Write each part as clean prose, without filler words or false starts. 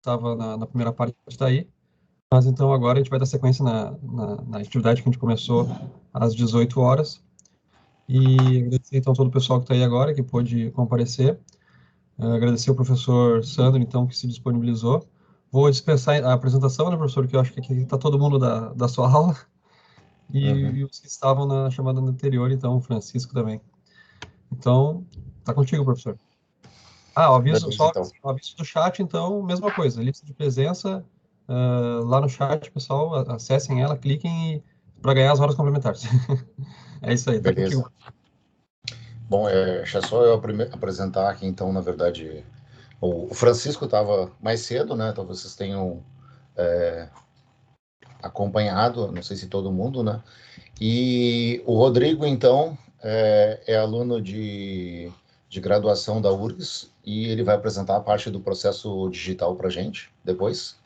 estava na primeira parte daí, mas então agora a gente vai dar sequência na atividade que a gente começou às 18 horas. E agradecer então todo o pessoal que está aí agora, que pôde comparecer. Agradecer o professor Sandro, então, que se disponibilizou. Vou dispensar a apresentação, né, professor, que eu acho que aqui está todo mundo da sua aula. E os que estavam na chamada anterior, então, o Francisco também. Então, tá contigo, professor. O aviso, Beleza, então. O aviso do chat, então, mesma coisa, lista de presença, lá no chat, pessoal, acessem ela, cliquem para ganhar as horas complementares. É isso aí, tá Beleza. contigo. Bom, deixa só eu apresentar aqui, então, na verdade, o Francisco estava mais cedo, né? Talvez vocês tenham acompanhado, não sei se todo mundo, né? E o Rodrigo, então, é aluno de graduação da URGS e ele vai apresentar a parte do processo digital para a gente depois,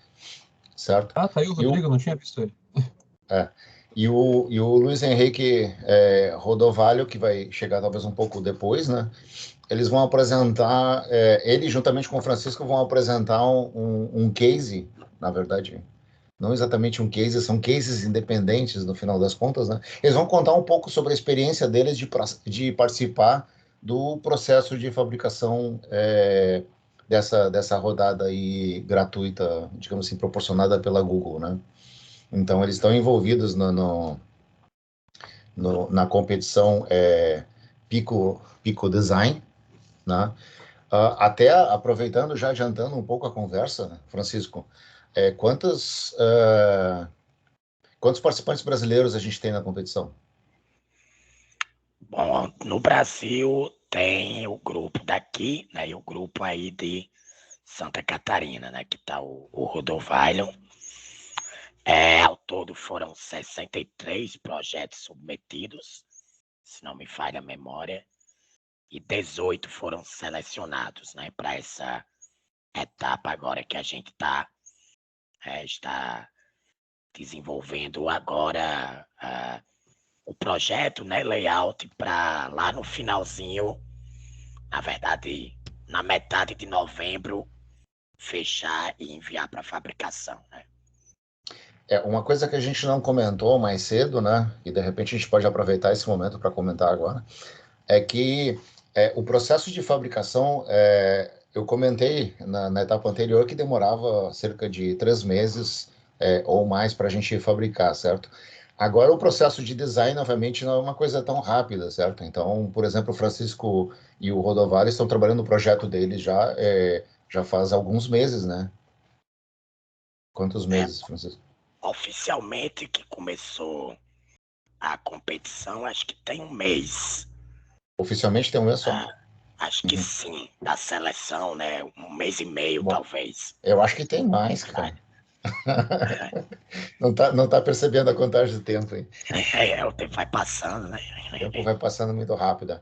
certo? Tá aí o Rodrigo, não tinha visto ele. E o Luiz Henrique Rodovalho, que vai chegar talvez um pouco depois, né? Eles vão apresentar, ele juntamente com o Francisco vão apresentar um case, na verdade, não exatamente um case, são cases independentes no final das contas, né? Eles vão contar um pouco sobre a experiência deles de participar do processo de fabricação dessa rodada aí gratuita, digamos assim, proporcionada pela Google, né? Então, eles estão envolvidos na competição Pico Design, né? Até aproveitando, já adiantando um pouco a conversa, Francisco, quantos participantes brasileiros a gente tem na competição? Bom, no Brasil tem o grupo daqui, né, e o grupo aí de Santa Catarina, né, que tá o Rodovalho. Ao todo foram 63 projetos submetidos, se não me falha a memória, e 18 foram selecionados, né, para essa etapa agora que a gente está desenvolvendo agora o projeto, né, layout, para lá no finalzinho, na verdade, na metade de novembro, fechar e enviar para fabricação, né? Uma coisa que a gente não comentou mais cedo, né, e de repente a gente pode aproveitar esse momento para comentar agora, é que o processo de fabricação, eu comentei na etapa anterior que demorava cerca de 3 meses ou mais para a gente fabricar, certo? Agora, o processo de design, novamente, não é uma coisa tão rápida, certo? Então, por exemplo, o Francisco e o Rodovalho estão trabalhando no projeto deles já faz alguns meses, né? Quantos meses, Francisco? Oficialmente que começou a competição, acho que tem um mês. Oficialmente tem um mês só? Acho que sim, da seleção, né? Um mês e meio, Bom, talvez. eu acho que tem mais, cara. Não tá percebendo a contagem do tempo, hein? O tempo vai passando, né? O tempo vai passando muito rápido.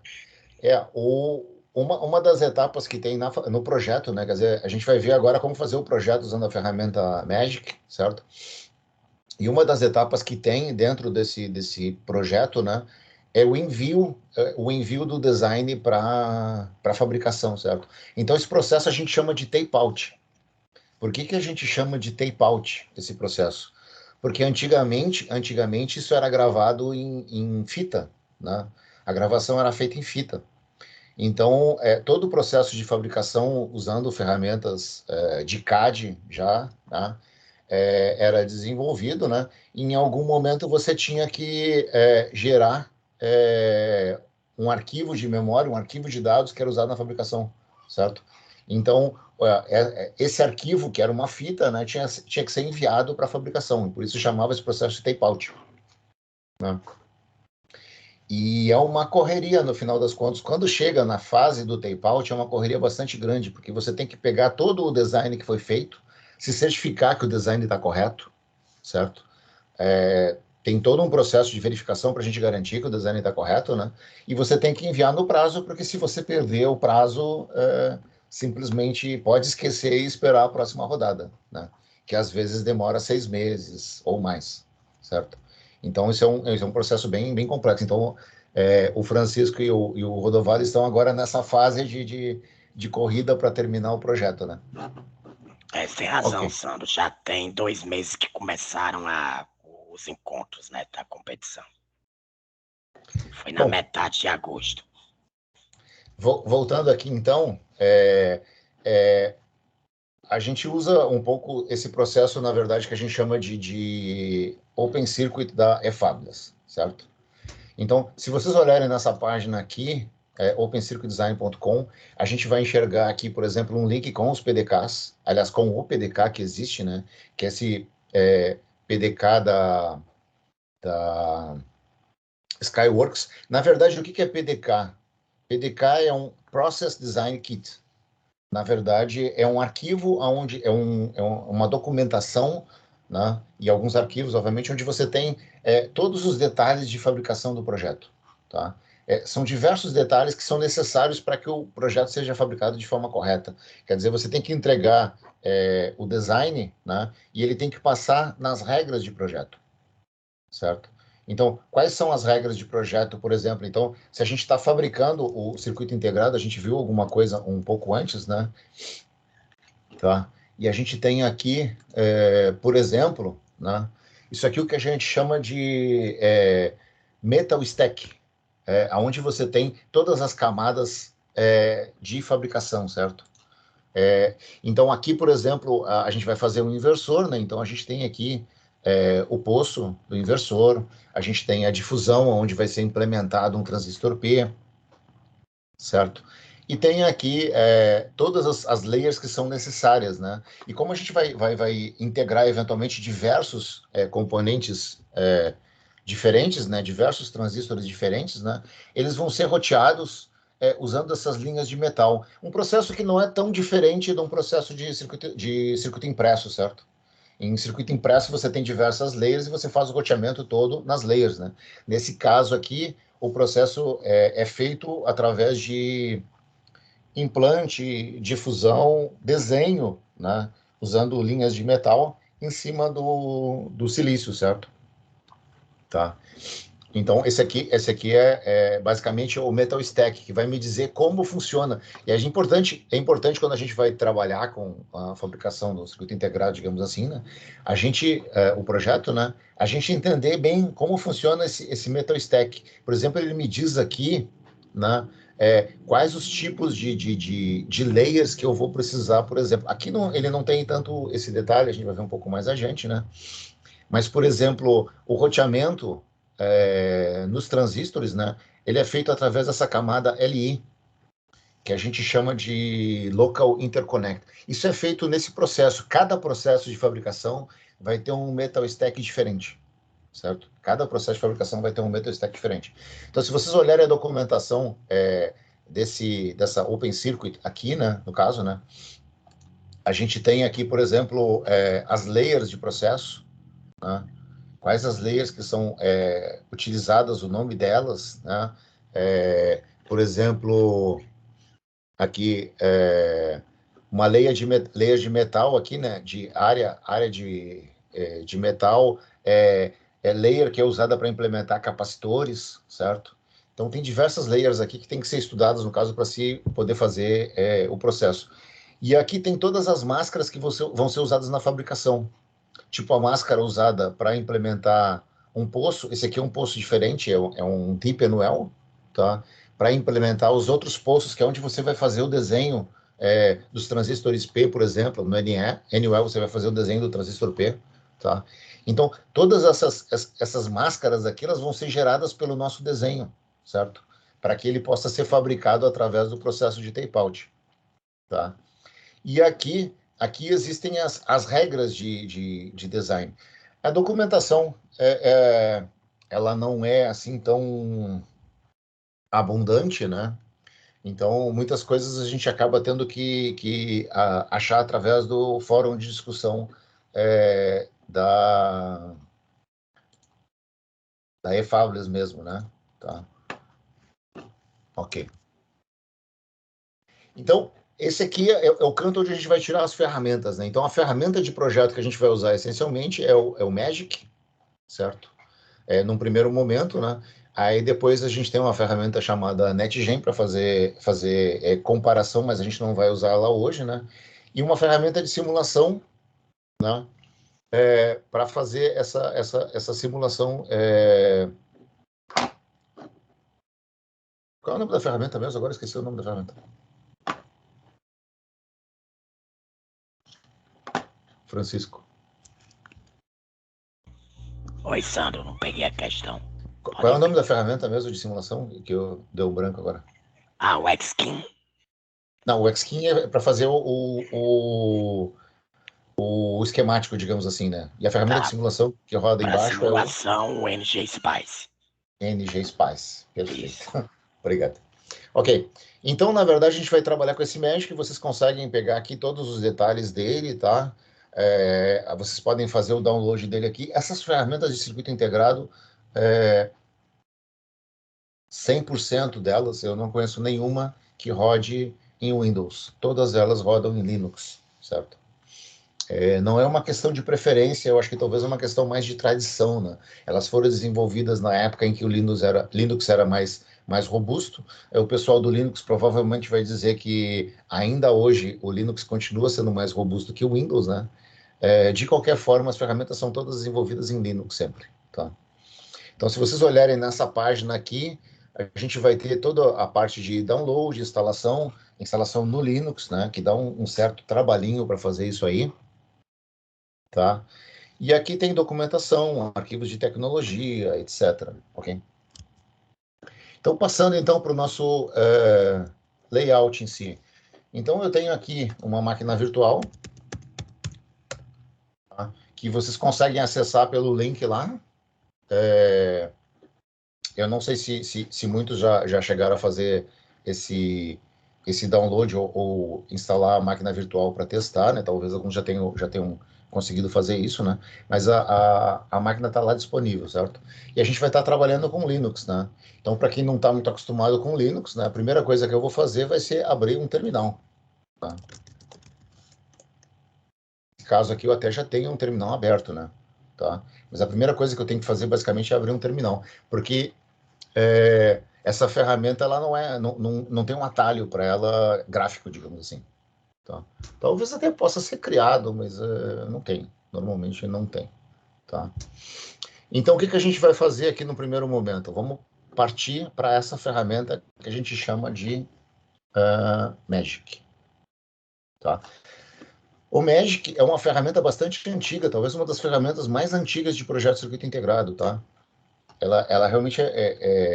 Uma das etapas que tem no projeto, né? Quer dizer, a gente vai ver agora como fazer o projeto usando a ferramenta Magic, certo? E uma das etapas que tem dentro desse projeto, né? É o envio do design para fabricação, certo? Então, esse processo a gente chama de tape-out. Por que a gente chama de tape-out esse processo? Porque antigamente isso era gravado em fita, né? A gravação era feita em fita. Então, todo o processo de fabricação usando ferramentas de CAD já, né, era desenvolvido, né? E em algum momento você tinha que gerar um arquivo de memória, um arquivo de dados que era usado na fabricação, certo? Então, esse arquivo, que era uma fita, né, tinha que ser enviado para a fabricação, e por isso chamava esse processo de tape-out, né? E é uma correria, no final das contas. Quando chega na fase do tape-out, é uma correria bastante grande, porque você tem que pegar todo o design que foi feito, se certificar que o design está correto, certo? Tem todo um processo de verificação para a gente garantir que o design está correto, né? E você tem que enviar no prazo, porque se você perder o prazo, simplesmente pode esquecer e esperar a próxima rodada, né? Que às vezes demora 6 meses ou mais, certo? Então, esse é um processo bem, bem complexo. Então, o Francisco e o Rodovalho estão agora nessa fase de corrida para terminar o projeto, né? Você tem razão, Ok. Sandro. Já tem 2 meses que começaram os encontros, né, da competição. Foi na Bom, metade de agosto. voltando aqui, então, a gente usa um pouco esse processo, na verdade, que a gente chama de Open Circuit da eFabulous, certo? Então, se vocês olharem nessa página aqui, opencircuitdesign.com, a gente vai enxergar aqui, por exemplo, um link com os PDKs, aliás, com o PDK que existe, né? Que é esse PDK da Skyworks. Na verdade, o que é PDK? PDK é um Process Design Kit. Na verdade, é um arquivo onde uma documentação, né? E alguns arquivos, obviamente, onde você tem todos os detalhes de fabricação do projeto. Tá? São diversos detalhes que são necessários para que o projeto seja fabricado de forma correta. Quer dizer, você tem que entregar o design, né? E ele tem que passar nas regras de projeto, certo? Então, quais são as regras de projeto, por exemplo? Então, se a gente está fabricando o circuito integrado, a gente viu alguma coisa um pouco antes, né? Tá? E a gente tem aqui, por exemplo, né? Isso aqui é o que a gente chama de metal stack, onde você tem todas as camadas de fabricação, certo? Então, aqui, por exemplo, a gente vai fazer um inversor, né? Então, a gente tem aqui o poço do inversor, a gente tem a difusão, onde vai ser implementado um transistor P, certo? E tem aqui todas as layers que são necessárias, né? E como a gente vai integrar, eventualmente, diversos componentes diferentes, né? Diversos transistores diferentes, né? Eles vão ser roteados usando essas linhas de metal. Um processo que não é tão diferente de um processo de circuito impresso, certo? Em circuito impresso, você tem diversas layers e você faz o roteamento todo nas layers, né? Nesse caso aqui, o processo é feito através de implante, difusão, desenho, né? Usando linhas de metal em cima do silício, certo? Tá? Então, esse aqui é basicamente o Metal Stack, que vai me dizer como funciona. E é importante quando a gente vai trabalhar com a fabricação do circuito integrado, digamos assim, né? O projeto, né? A gente entender bem como funciona esse Metal Stack. Por exemplo, ele me diz aqui, né? Quais os tipos de layers que eu vou precisar, por exemplo. Aqui ele não tem tanto esse detalhe, a gente vai ver um pouco mais adiante, né? Mas, por exemplo, o roteamento nos transistores, né, ele é feito através dessa camada Li, que a gente chama de Local Interconnect. Isso é feito nesse processo. Cada processo de fabricação vai ter um metal stack diferente, certo? Cada processo de fabricação vai ter um metal stack diferente. Então, se vocês olharem a documentação dessa Open Circuit aqui, né, no caso, né, a gente tem aqui, por exemplo, as layers de processo, né? Quais as layers que são utilizadas, o nome delas, né? Por exemplo, aqui uma layer de metal aqui, né? De área de metal layer que é usada para implementar capacitores, certo? Então tem diversas layers aqui que tem que ser estudadas no caso para se poder fazer o processo. E aqui tem todas as máscaras que vão ser usadas na fabricação. Tipo a máscara usada para implementar um poço, esse aqui é um poço diferente, é um Deep NWL, tá? Para implementar os outros poços, que é onde você vai fazer o desenho dos transistores P, por exemplo, no NWL você vai fazer o desenho do transistor P, tá? Então, todas essas máscaras aqui, elas vão ser geradas pelo nosso desenho, certo? Para que ele possa ser fabricado através do processo de tape-out, tá? E aqui existem as regras de design. A documentação, ela não é assim tão abundante, né? Então, muitas coisas a gente acaba tendo que achar através do fórum de discussão da eFabulous mesmo, né? Tá. Ok. Então, esse aqui é o canto onde a gente vai tirar as ferramentas, né? Então, a ferramenta de projeto que a gente vai usar essencialmente é o Magic, certo? Num primeiro momento, né? Aí depois a gente tem uma ferramenta chamada NetGen para fazer comparação, mas a gente não vai usar ela hoje, né? e uma ferramenta de simulação, né, para fazer essa simulação. Qual é o nome da ferramenta mesmo? Agora esqueci o nome da ferramenta. Francisco. Oi, Sandro, não peguei a questão. Qual é o nome da ferramenta mesmo de simulação que eu deu um branco agora? Ah, o Xkin. Não, o Xkin é para fazer o esquemático, digamos assim, né? E a ferramenta de simulação que roda Para embaixo simulação, o NG Spice. é o NG Spice. Perfeito. Isso. Obrigado. Ok. Então, na verdade, a gente vai trabalhar com esse Magic. Vocês conseguem pegar aqui todos os detalhes dele, tá? Vocês podem fazer o download dele aqui. Essas ferramentas de circuito integrado, 100% delas, eu não conheço nenhuma que rode em Windows. Todas elas rodam em Linux, certo? Não é uma questão de preferência, eu acho que talvez é uma questão mais de tradição, né? Elas foram desenvolvidas na época em que o Linux era mais robusto. O pessoal do Linux provavelmente vai dizer que ainda hoje o Linux continua sendo mais robusto que o Windows, né? De qualquer forma, as ferramentas são todas desenvolvidas em Linux sempre, tá? Então, se vocês olharem nessa página aqui, a gente vai ter toda a parte de download, instalação no Linux, né? Que dá um certo trabalhinho para fazer isso aí. Tá? E aqui tem documentação, arquivos de tecnologia, etc. Ok? Então, passando então para o nosso layout em si. Então, eu tenho aqui uma máquina virtual, tá? Que vocês conseguem acessar pelo link lá. Eu não sei se muitos já chegaram a fazer esse download ou instalar a máquina virtual para testar, né? Talvez alguns já tenham conseguido fazer isso, né? Mas a máquina está lá disponível, certo? E a gente vai estar trabalhando com Linux, né? Então, para quem não está muito acostumado com Linux, né? A primeira coisa que eu vou fazer vai ser abrir um terminal, tá? Nesse caso aqui, eu até já tenho um terminal aberto, né? Tá? Mas a primeira coisa que eu tenho que fazer, basicamente, é abrir um terminal. Porque essa ferramenta ela não tem um atalho para ela gráfico, digamos assim. Tá? Talvez até possa ser criado, mas não tem. Normalmente não tem. Tá? Então, o que a gente vai fazer aqui no primeiro momento? Vamos partir para essa ferramenta que a gente chama de Magic. Tá? O Magic é uma ferramenta bastante antiga, talvez uma das ferramentas mais antigas de projeto de circuito integrado, tá? Ela realmente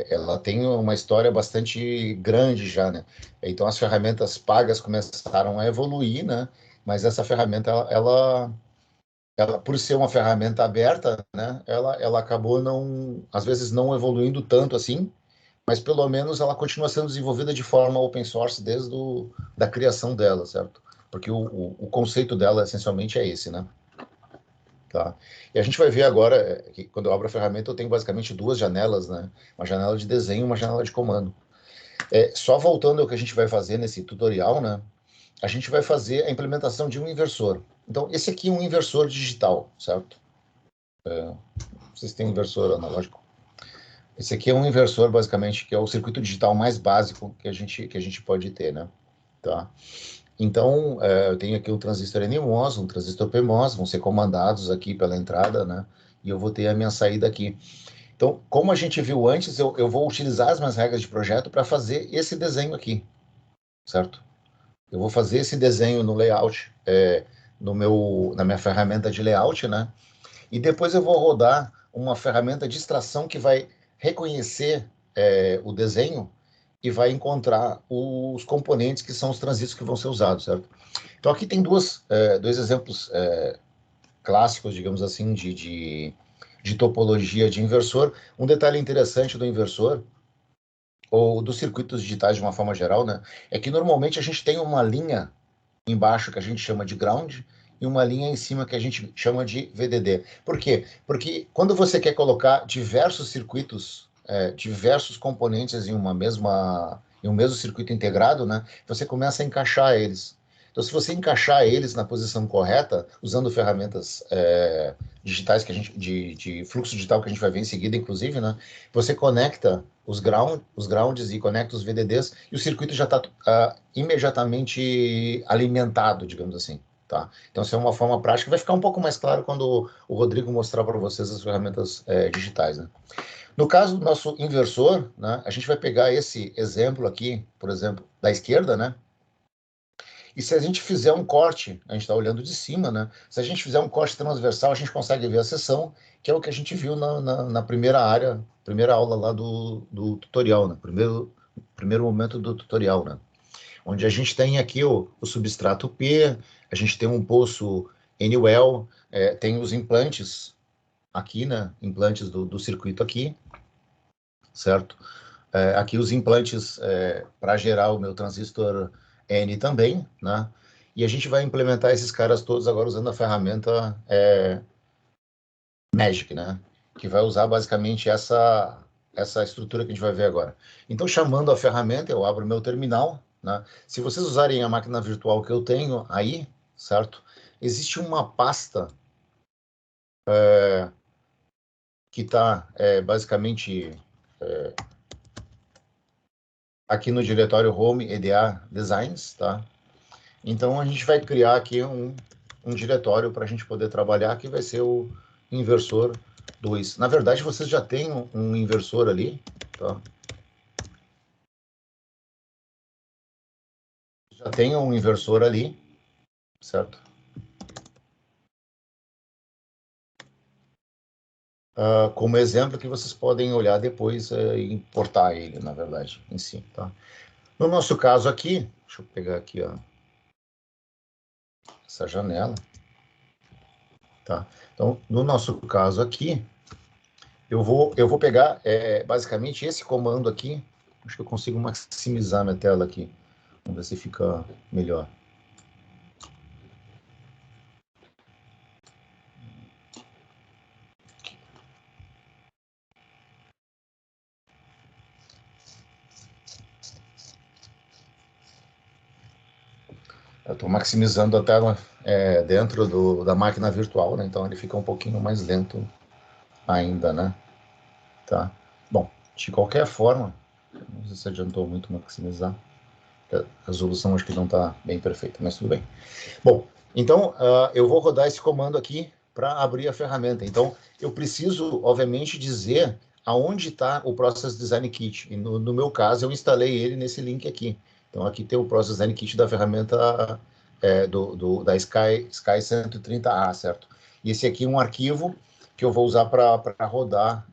ela tem uma história bastante grande já, né? Então as ferramentas pagas começaram a evoluir, né? Mas essa ferramenta, ela por ser uma ferramenta aberta, né? Ela acabou às vezes não evoluindo tanto assim, mas pelo menos ela continua sendo desenvolvida de forma open source desde da criação dela, certo? Porque o conceito dela essencialmente é esse, né? Tá? E a gente vai ver agora que quando eu abro a ferramenta eu tenho basicamente duas janelas, né? Uma janela de desenho e uma janela de comando. Só voltando ao que a gente vai fazer nesse tutorial, né? A gente vai fazer a implementação de um inversor. Então, esse aqui é um inversor digital, certo? Vocês têm inversor analógico. Esse aqui é um inversor, basicamente, que é o circuito digital mais básico que a gente pode ter, né? Tá? Então, eu tenho aqui um transistor NMOS, um transistor PMOS, vão ser comandados aqui pela entrada, né? E eu vou ter a minha saída aqui. Então, como a gente viu antes, eu vou utilizar as minhas regras de projeto para fazer esse desenho aqui, certo? Eu vou fazer esse desenho no layout, na minha ferramenta de layout, né? E depois eu vou rodar uma ferramenta de extração que vai reconhecer o desenho e vai encontrar os componentes que são os transistores que vão ser usados, certo? Então aqui tem dois exemplos clássicos, digamos assim, de topologia de inversor. Um detalhe interessante do inversor, ou dos circuitos digitais de uma forma geral, né, é que normalmente a gente tem uma linha embaixo que a gente chama de ground e uma linha em cima que a gente chama de VDD. Por quê? Porque quando você quer colocar diversos circuitos, diversos componentes em um mesmo circuito integrado, né, você começa a encaixar eles. Então, se você encaixar eles na posição correta, usando ferramentas digitais que a gente, de fluxo digital que a gente vai ver em seguida, inclusive, né? Você conecta os grounds e conecta os VDDs e o circuito já está imediatamente alimentado, digamos assim. Tá? Então, isso é uma forma prática. Vai ficar um pouco mais claro quando o Rodrigo mostrar para vocês as ferramentas digitais. Né? No caso do nosso inversor, né, a gente vai pegar esse exemplo aqui, por exemplo, da esquerda, né? E se a gente fizer um corte, a gente está olhando de cima, né? Se a gente fizer um corte transversal, a gente consegue ver a seção, que é o que a gente viu na primeira área, primeira aula lá do tutorial, né? Primeiro momento do tutorial, né? Onde a gente tem aqui o substrato P, a gente tem um poço N-well, tem os implantes aqui, né? Implantes do circuito aqui, certo? Aqui os implantes para gerar o meu transistor N também, né? E a gente vai implementar esses caras todos agora usando a ferramenta Magic, né? Que vai usar basicamente essa estrutura que a gente vai ver agora. Então, chamando a ferramenta, eu abro meu terminal, né? Se vocês usarem a máquina virtual que eu tenho aí, certo? Existe uma pasta que está basicamente aqui no diretório Home EDA Designs, tá? Então, a gente vai criar aqui um diretório para a gente poder trabalhar, que vai ser o inversor 2. Na verdade, vocês já têm um inversor ali, tá? Já tem um inversor ali, certo? Como exemplo que vocês podem olhar depois e importar ele, na verdade, em si, tá? No nosso caso aqui, deixa eu pegar aqui, ó, essa janela, tá? Então, no nosso caso aqui, eu vou pegar basicamente esse comando aqui. Acho que eu consigo maximizar minha tela aqui. Vamos ver se fica melhor. Eu estou maximizando a tela dentro da máquina virtual, né? Então ele fica um pouquinho mais lento ainda, né? Tá. Bom, de qualquer forma, não sei se adiantou muito maximizar. A resolução acho que não está bem perfeita, mas tudo bem. Bom, então eu vou rodar esse comando aqui para abrir a ferramenta. Então, eu preciso, obviamente, dizer aonde está o Process Design Kit. E no meu caso, eu instalei ele nesse link aqui. Então, aqui tem o Process Design Kit da ferramenta da Sky 130A, certo? E esse aqui é um arquivo que eu vou usar para rodar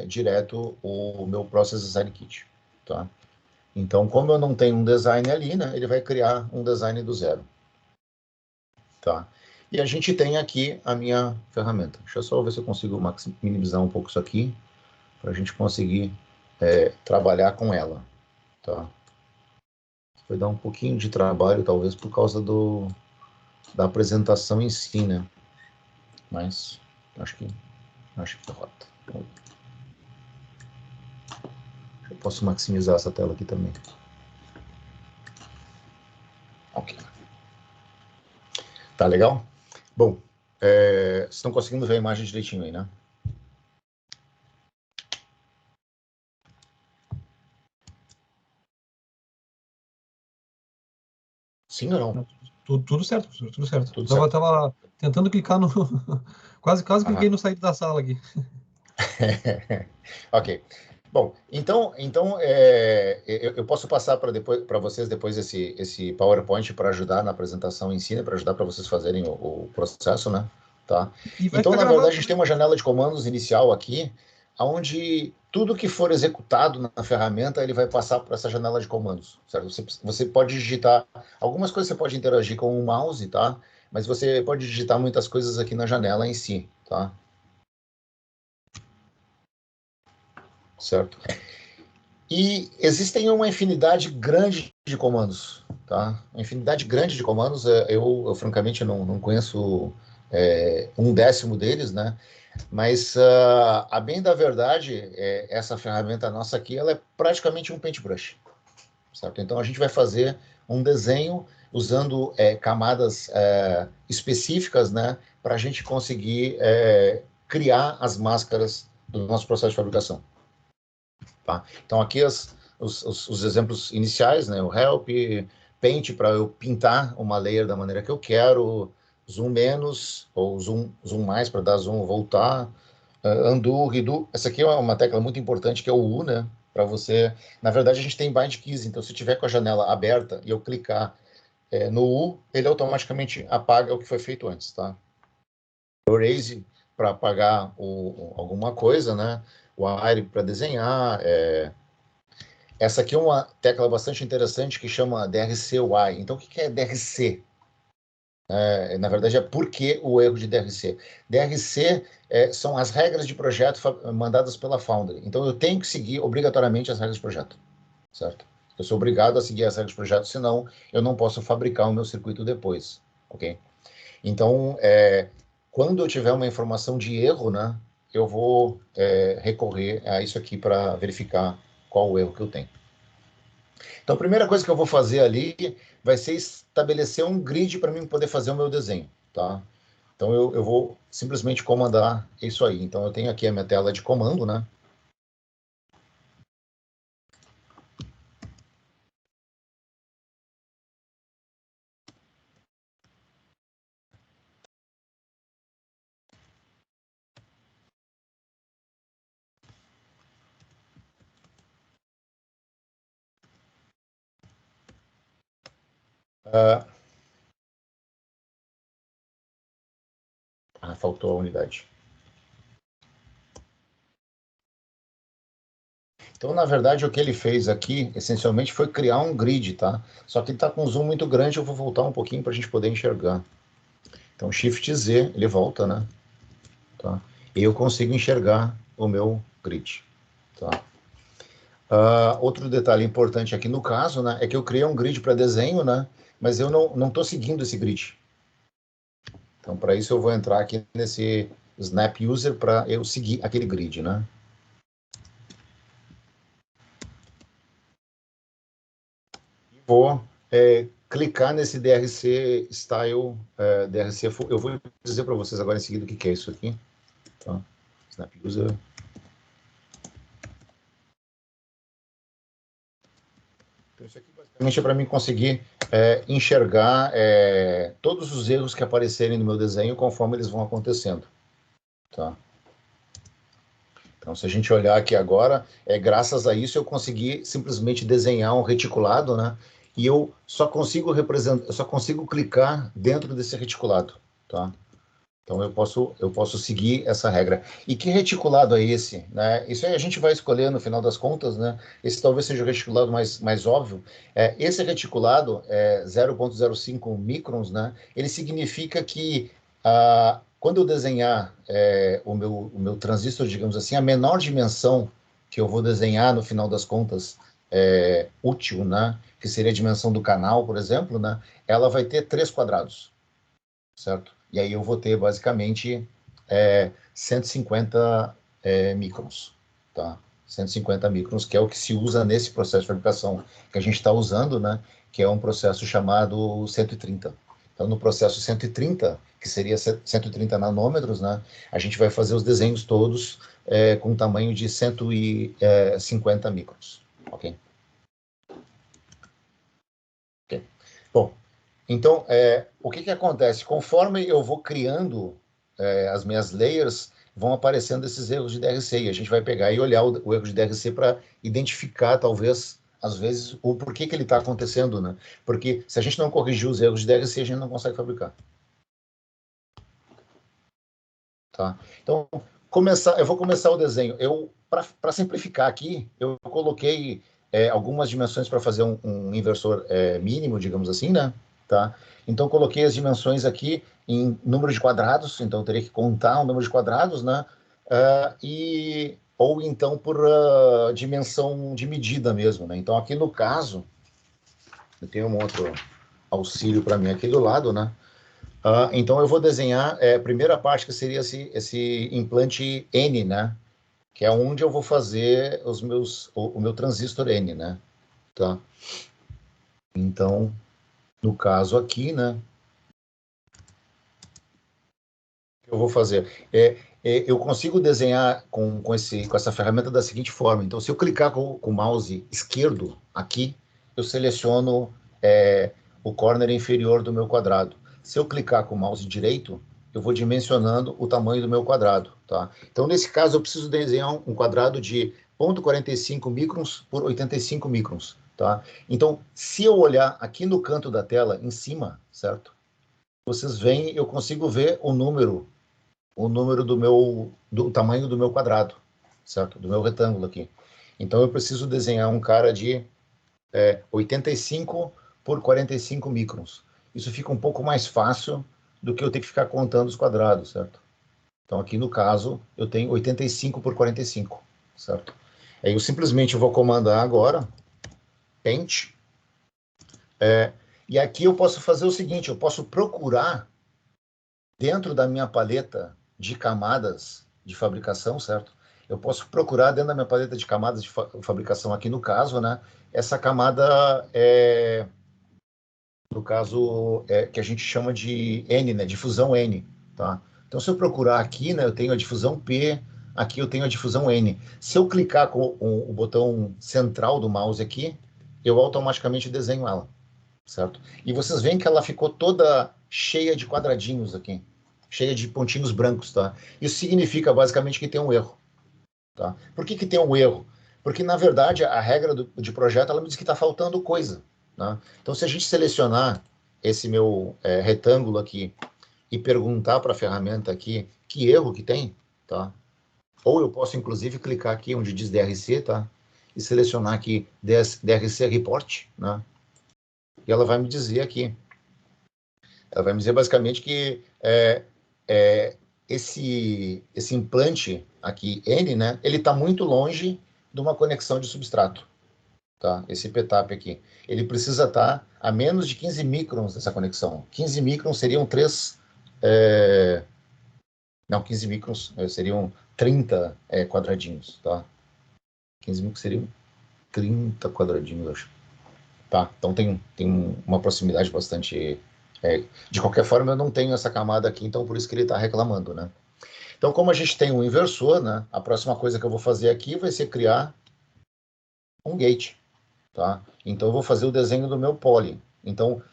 direto o meu Process Design Kit, tá? Então, como eu não tenho um design ali, né, ele vai criar um design do zero. Tá? E a gente tem aqui a minha ferramenta. Deixa eu só ver se eu consigo minimizar um pouco isso aqui, para a gente conseguir trabalhar com ela. Tá? Vai dar um pouquinho de trabalho, talvez, por causa da apresentação em si, né? Mas acho que roda. Eu posso maximizar essa tela aqui também. Ok. Tá legal? Bom, vocês estão conseguindo ver a imagem direitinho aí, né? Sim ou não? Tudo certo, professor, tudo certo. Tudo certo. Tava tentando clicar no... quase cliquei no sair da sala aqui. Ok. Bom, então eu posso passar para vocês depois esse PowerPoint para ajudar na apresentação em si, né, para ajudar para vocês fazerem o processo, né? Tá? E vai Então, ficar na gravado. verdade, a gente tem uma janela de comandos inicial aqui, onde tudo que for executado na ferramenta, ele vai passar por essa janela de comandos, certo? Você pode digitar, algumas coisas você pode interagir com o mouse, tá? Mas você pode digitar muitas coisas aqui na janela em si, tá? Certo? E existem uma infinidade grande de comandos, tá? Uma infinidade grande de comandos. Eu francamente, não conheço um décimo deles, né? Mas, a bem da verdade, essa ferramenta nossa aqui, ela é praticamente um paintbrush, certo? Então, a gente vai fazer um desenho usando camadas específicas, né, para a gente conseguir criar as máscaras do nosso processo de fabricação. Tá? Então, aqui os exemplos iniciais, né, o Help, Paint para eu pintar uma layer da maneira que eu quero, Zoom menos, ou Zoom mais para dar zoom, voltar, Undo, Redo. Essa aqui é uma tecla muito importante, que é o U, né, para você... Na verdade, a gente tem Bind Keys, então se eu tiver com a janela aberta e eu clicar no U, ele automaticamente apaga o que foi feito antes, tá? O Erase para apagar alguma coisa, né? O Aire para desenhar. Essa aqui é uma tecla bastante interessante que chama DRC-Y. Então, o que é DRC? Na verdade, é por que o erro de DRC. DRC são as regras de projeto mandadas pela Foundry. Então, eu tenho que seguir obrigatoriamente as regras de projeto, certo? Eu sou obrigado a seguir as regras de projeto, senão eu não posso fabricar o meu circuito depois, ok? Então, quando eu tiver uma informação de erro, né, eu vou recorrer a isso aqui para verificar qual o erro que eu tenho. Então, a primeira coisa que eu vou fazer ali vai ser estabelecer um grid para mim poder fazer o meu desenho, tá? Então, eu vou simplesmente comandar isso aí. Então, eu tenho aqui a minha tela de comando, né? Faltou a unidade. Então, na verdade, o que ele fez aqui, essencialmente, foi criar um grid, tá? Só que ele está com um zoom muito grande, eu vou voltar um pouquinho para a gente poder enxergar. Então, Shift Z, ele volta, né? Tá? E eu consigo enxergar o meu grid, tá? Outro detalhe importante aqui no caso, né, é que eu criei um grid para desenho, né? Mas eu não estou seguindo esse grid. Então, para isso, eu vou entrar aqui nesse Snap User para eu seguir aquele grid, né? Vou clicar nesse DRC Style, DRC, eu vou dizer para vocês agora em seguida o que é isso aqui. Tá? Snap User. Então, isso aqui basicamente é para mim conseguir enxergar todos os erros que aparecerem no meu desenho conforme eles vão acontecendo. Tá? Então, se a gente olhar aqui agora, graças a isso eu consegui simplesmente desenhar um reticulado, né? E eu só consigo representar, eu só consigo clicar dentro desse reticulado, tá? Então eu posso seguir essa regra. E que reticulado é esse, né? Isso aí a gente vai escolher no final das contas, né? Esse talvez seja o reticulado mais óbvio. Esse reticulado 0,05 microns, né? Ele significa que quando eu desenhar o meu transistor, digamos assim, a menor dimensão que eu vou desenhar no final das contas útil, né? Que seria a dimensão do canal, por exemplo, né? Ela vai ter 3 quadrados, certo? E aí eu vou ter basicamente 150 microns, tá? 150 microns, que é o que se usa nesse processo de fabricação que a gente está usando, né? Que é um processo chamado 130. Então, no processo 130, que seria 130 nanômetros, né? A gente vai fazer os desenhos todos com tamanho de 150 microns, ok? Ok. Bom, então, o que acontece? Conforme eu vou criando as minhas layers, vão aparecendo esses erros de DRC, e a gente vai pegar e olhar o erro de DRC para identificar, talvez, às vezes, o porquê que ele está acontecendo, né? Porque se a gente não corrigir os erros de DRC, a gente não consegue fabricar. Tá? Então, eu vou começar o desenho. Para simplificar aqui, eu coloquei algumas dimensões para fazer um inversor mínimo, digamos assim, né? Tá? Então, coloquei as dimensões aqui em número de quadrados, então eu teria que contar o número de quadrados, né? Ou então por dimensão de medida mesmo, né? Então, aqui no caso, eu tenho um outro auxílio para mim aqui do lado, né? Então, eu vou desenhar a primeira parte, que seria esse implante N, né? Que é onde eu vou fazer o meu transistor N, né? Tá? Então, No caso aqui, né? O que eu vou fazer? Eu consigo desenhar com essa ferramenta da seguinte forma. Então, se eu clicar com o mouse esquerdo aqui, eu seleciono o corner inferior do meu quadrado. Se eu clicar com o mouse direito, eu vou dimensionando o tamanho do meu quadrado, tá? Então, nesse caso, eu preciso desenhar um quadrado de 0,45 microns por 85 microns, tá? Então, se eu olhar aqui no canto da tela, em cima, certo? Vocês veem, eu consigo ver o número do tamanho do meu quadrado, certo? Do meu retângulo aqui. Então eu preciso desenhar um cara de 85 por 45 microns. Isso fica um pouco mais fácil do que eu ter que ficar contando os quadrados, certo? Então aqui no caso eu tenho 85 por 45, certo? Aí eu simplesmente vou comandar agora Paint, e aqui eu posso fazer o seguinte, eu posso procurar dentro da minha paleta de camadas de fabricação, certo? Eu posso procurar dentro da minha paleta de camadas de fabricação aqui no caso, né? Essa camada no caso que a gente chama de N, né? Difusão N, tá? Então se eu procurar aqui, né? Eu tenho a difusão P, aqui eu tenho a difusão N. Se eu clicar com o botão central do mouse aqui, eu automaticamente desenho ela, certo? E vocês veem que ela ficou toda cheia de quadradinhos aqui, cheia de pontinhos brancos, tá? Isso significa basicamente que tem um erro, tá? Por que tem um erro? Porque, na verdade, a regra de projeto, ela me diz que está faltando coisa, né? Então, se a gente selecionar esse meu retângulo aqui e perguntar para a ferramenta aqui que erro que tem, tá? Ou eu posso, inclusive, clicar aqui onde diz DRC, tá? E selecionar aqui DRC Report, né? E ela vai me dizer aqui. Ela vai me dizer basicamente que esse implante aqui, N, né, ele está muito longe de uma conexão de substrato. Tá? Esse PTAP aqui. Ele precisa estar a menos de 15 microns dessa conexão. 15 microns seriam 3... não, 15 microns seriam 30 quadradinhos. Tá? 15 microns seriam 30 quadradinhos, acho. Tá? Então tem uma proximidade bastante... de qualquer forma, eu não tenho essa camada aqui, então por isso que ele está reclamando, né? Então, como a gente tem um inversor, né? A próxima coisa que eu vou fazer aqui vai ser criar um gate, tá? Então, eu vou fazer o desenho do meu poly. Então,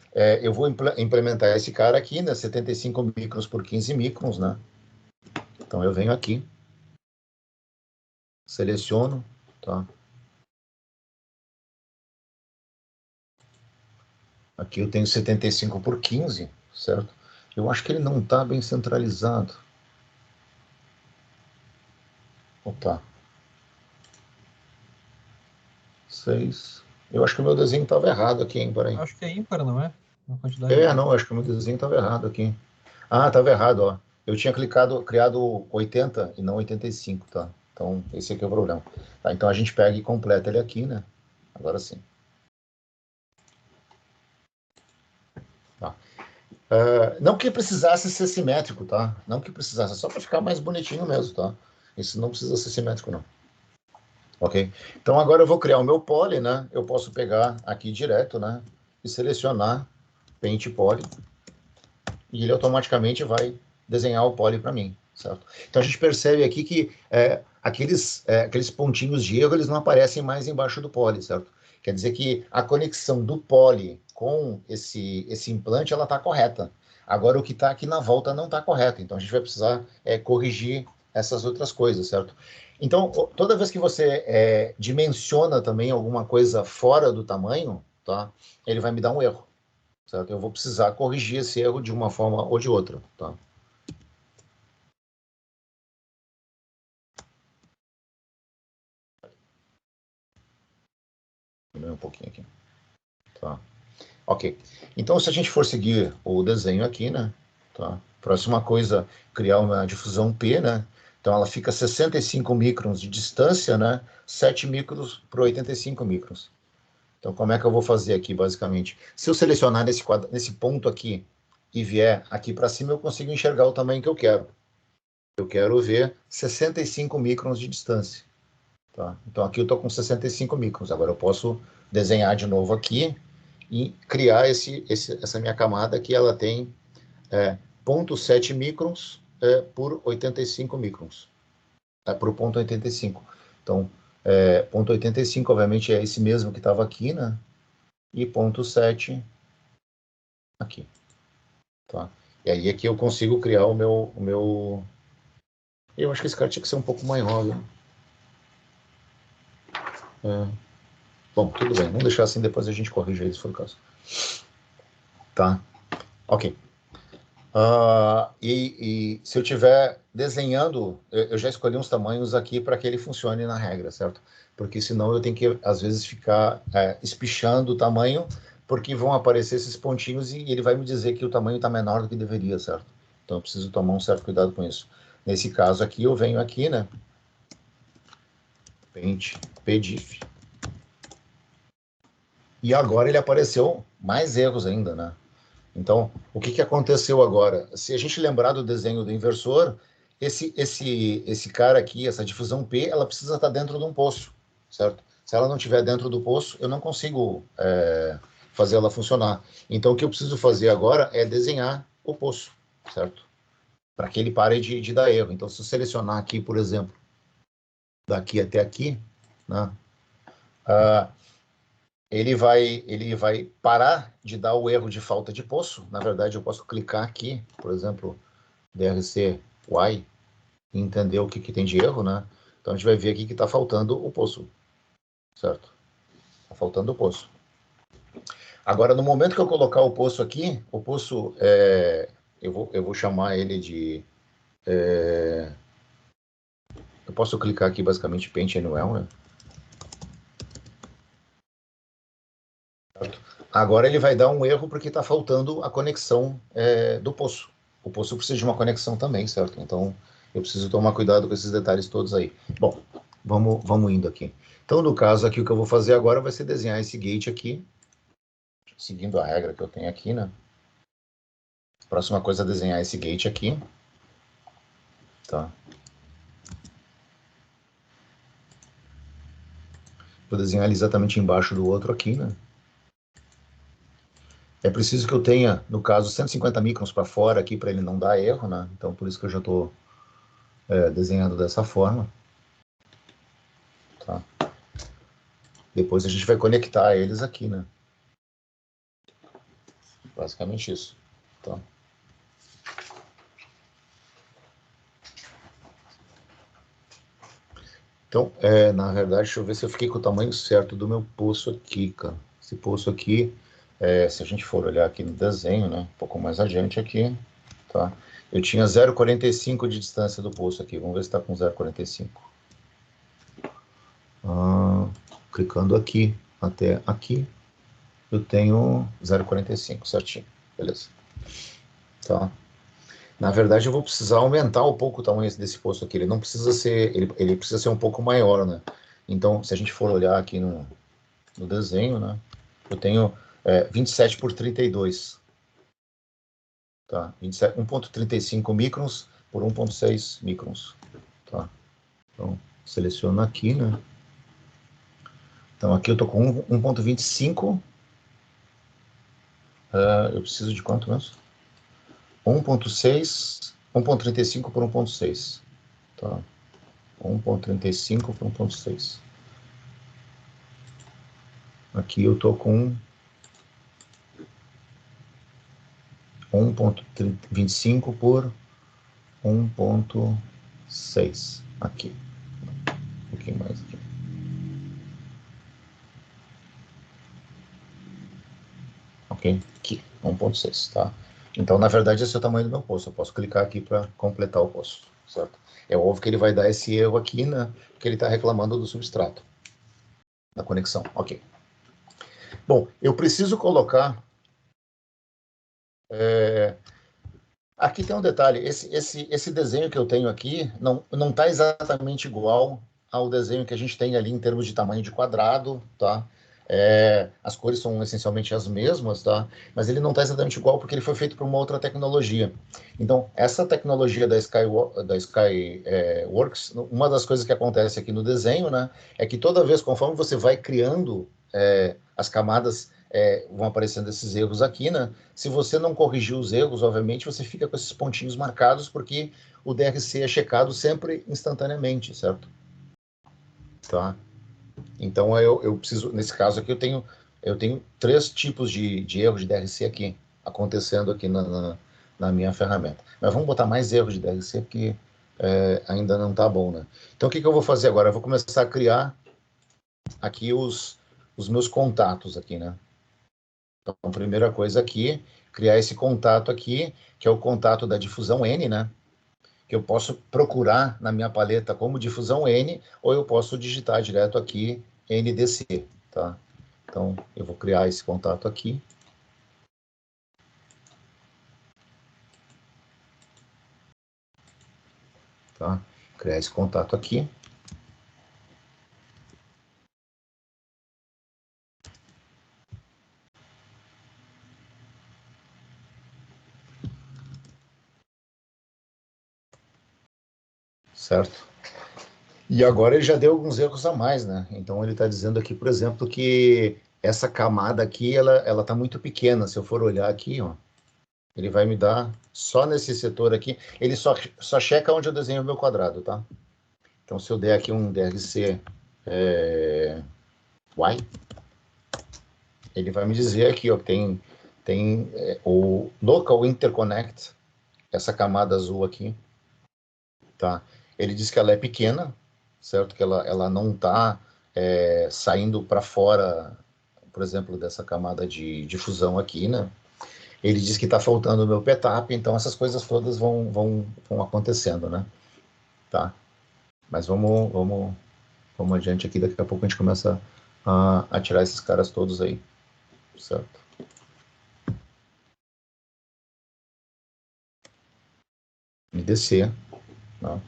eu vou implementar esse cara aqui, né? 75 microns por 15 microns, né? Então, eu venho aqui, seleciono, tá? Aqui eu tenho 75 por 15, certo? Eu acho que ele não está bem centralizado. Opa. 6. Eu acho que o meu desenho estava errado aqui, hein? Peraí. Acho que é ímpar, não é? A quantidade de... Não, acho que o meu desenho estava errado aqui. Ah, estava errado, ó. Eu tinha criado 80 e não 85, tá? Então, esse aqui é o problema. Tá, então a gente pega e completa ele aqui, né? Agora sim. Tá. Não que precisasse ser simétrico, tá? Não que precisasse, é só para ficar mais bonitinho mesmo, tá? Isso não precisa ser simétrico, não. Ok? Então agora eu vou criar o meu poly, né? Eu posso pegar aqui direto, né? E selecionar Paint Poly. E ele automaticamente vai desenhar o poly para mim, certo? Então a gente percebe aqui que aqueles pontinhos de erro, eles não aparecem mais embaixo do poly, certo? Quer dizer que a conexão do poly com esse implante, ela está correta. Agora o que está aqui na volta não está correto, então a gente vai precisar corrigir essas outras coisas, certo? Então, toda vez que você dimensiona também alguma coisa fora do tamanho, tá? Ele vai me dar um erro, certo? Eu vou precisar corrigir esse erro de uma forma ou de outra, tá? Um pouquinho aqui. Tá. Ok. Então, se a gente for seguir o desenho aqui, né? Tá. Próxima coisa, criar uma difusão P, né? Então, ela fica 65 microns de distância, né? 7 microns por 85 microns. Então, como é que eu vou fazer aqui, basicamente? Se eu selecionar nesse ponto aqui e vier aqui para cima, eu consigo enxergar o tamanho que eu quero. Eu quero ver 65 microns de distância. Tá? Então, aqui eu estou com 65 microns. Agora eu posso desenhar de novo aqui e criar essa minha camada que ela tem 0,7 microns por 85 microns, por 0,85. Então, 0,85 obviamente é esse mesmo que estava aqui, né? E 0,7 aqui, tá? E aí aqui eu consigo criar o meu... Eu acho que esse cara tinha que ser um pouco maior, viu? Bom, tudo bem, vamos deixar assim, depois a gente corrige aí se for o caso. Tá, ok. E se eu estiver desenhando, eu já escolhi uns tamanhos aqui para que ele funcione na regra, certo? Porque senão eu tenho que, às vezes, ficar espichando o tamanho, porque vão aparecer esses pontinhos e ele vai me dizer que o tamanho está menor do que deveria, certo? Então eu preciso tomar um certo cuidado com isso. Nesse caso aqui, eu venho aqui, né? Paint, PDIF. E agora ele apareceu mais erros ainda, né? Então, o que aconteceu agora? Se a gente lembrar do desenho do inversor, esse cara aqui, essa difusão P, ela precisa estar dentro de um poço, certo? Se ela não estiver dentro do poço, eu não consigo fazer ela funcionar. Então, o que eu preciso fazer agora é desenhar o poço, certo? Para que ele pare de dar erro. Então, se eu selecionar aqui, por exemplo, daqui até aqui, né? Ele vai parar de dar o erro de falta de poço. Na verdade, eu posso clicar aqui, por exemplo, DRC Y, e entender o que tem de erro, né? Então, a gente vai ver aqui que está faltando o poço, certo? Está faltando o poço. Agora, no momento que eu colocar o poço aqui, o poço, eu vou chamar ele de... eu posso clicar aqui, basicamente, Paint Anywhere, né? Agora ele vai dar um erro porque está faltando a conexão do poço. O poço precisa de uma conexão também, certo? Então, eu preciso tomar cuidado com esses detalhes todos aí. Bom, vamos indo aqui. Então, no caso aqui, o que eu vou fazer agora vai ser desenhar esse gate aqui, seguindo a regra que eu tenho aqui, né? Próxima coisa é desenhar esse gate aqui. Tá? Vou desenhar ele exatamente embaixo do outro aqui, né? É preciso que eu tenha, no caso, 150 microns para fora aqui, para ele não dar erro, né? Então, por isso que eu já estou desenhando dessa forma. Tá? Depois a gente vai conectar eles aqui, né? Basicamente isso. Tá? Então, na verdade, deixa eu ver se eu fiquei com o tamanho certo do meu poço aqui, cara. Esse poço aqui, se a gente for olhar aqui no desenho, né? Um pouco mais adiante aqui, tá? Eu tinha 0,45 de distância do poço aqui. Vamos ver se está com 0,45. Clicando aqui até aqui, eu tenho 0,45, certinho. Beleza. Tá? Na verdade, eu vou precisar aumentar um pouco o tamanho desse poço aqui. Ele não precisa ser, ele precisa ser um pouco maior, né? Então, se a gente for olhar aqui no desenho, né? Eu tenho 27 por 32. Tá? 1,35 microns por 1,6 microns. Tá? Então, seleciono aqui, né? Então, aqui eu tô com 1,25. Eu preciso de quanto mesmo? 1,6, 1,35 por 1,6. Tá? 1,35 por 1,6. Aqui eu tô com 1,25 por 1,6. Aqui. Um pouquinho mais aqui. Ok? Aqui, 1,6, tá? Então, na verdade, esse é o tamanho do meu poço. Eu posso clicar aqui para completar o poço, certo? É óbvio que ele vai dar esse erro aqui, né? Porque ele está reclamando do substrato, da conexão. Ok. Bom, eu preciso colocar... Aqui tem um detalhe. Esse desenho que eu tenho aqui não está exatamente igual ao desenho que a gente tem ali em termos de tamanho de quadrado, tá? As cores são essencialmente as mesmas, tá? Mas ele não está exatamente igual porque ele foi feito por uma outra tecnologia. Então, essa tecnologia da Skyworks, uma das coisas que acontece aqui no desenho, né, é que toda vez, conforme você vai criando as camadas, vão aparecendo esses erros aqui, né? Se você não corrigir os erros, obviamente, você fica com esses pontinhos marcados, porque o DRC é checado sempre instantaneamente, certo? Tá? Então, eu preciso, nesse caso aqui, eu tenho 3 tipos de erros de DRC aqui, acontecendo aqui na minha ferramenta. Mas vamos botar mais erros de DRC, porque ainda não tá bom, né? Então, o que eu vou fazer agora? Eu vou começar a criar aqui os meus contatos aqui, né? Então, a primeira coisa aqui, criar esse contato aqui, que é o contato da difusão N, né? Que eu posso procurar na minha paleta como difusão N, ou eu posso digitar direto aqui NDC, tá? Então, eu vou criar esse contato aqui. Tá? Criar esse contato aqui. Certo? E agora ele já deu alguns erros a mais, né? Então ele está dizendo aqui, por exemplo, que essa camada aqui, ela está muito pequena. Se eu for olhar aqui, ó, ele vai me dar, só nesse setor aqui, ele só checa onde eu desenho o meu quadrado, tá? Então se eu der aqui um DRC Y, ele vai me dizer aqui, ó, que tem o Local Interconnect, essa camada azul aqui, tá? Ele diz que ela é pequena, certo? Que ela não está saindo para fora, por exemplo, dessa camada de difusão aqui, né? Ele diz que está faltando o meu PTAP, então essas coisas todas vão acontecendo, né? Tá? Mas vamos adiante aqui, daqui a pouco a gente começa a tirar esses caras todos aí, certo? E descer, né?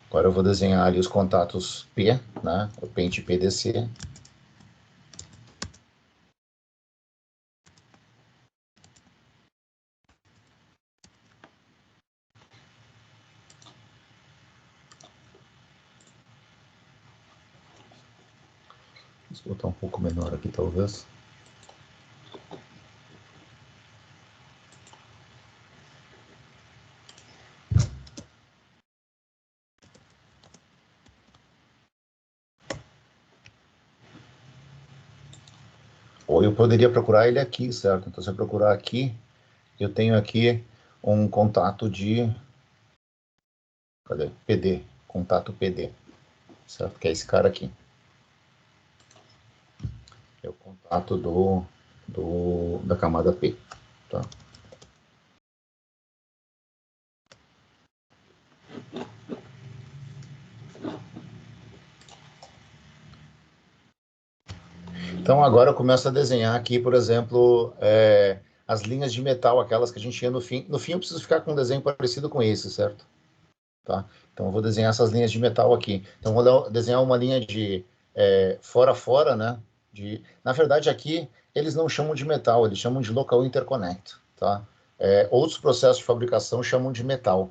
Agora eu vou desenhar ali os contatos P, né? O pente PDC. Vou botar um pouco menor aqui, talvez. Ou eu poderia procurar ele aqui, certo? Então, se eu procurar aqui, eu tenho aqui um contato de... Cadê? PD. Contato PD. Certo? Que é esse cara aqui. É o contato da camada P. Tá? Então, agora eu começo a desenhar aqui, por exemplo, as linhas de metal, aquelas que a gente tinha no fim. No fim, eu preciso ficar com um desenho parecido com esse, certo? Tá? Então, eu vou desenhar essas linhas de metal aqui. Então, eu vou desenhar uma linha de fora a fora, né? Na verdade, aqui, eles não chamam de metal, eles chamam de local interconnect, tá? Outros processos de fabricação chamam de metal.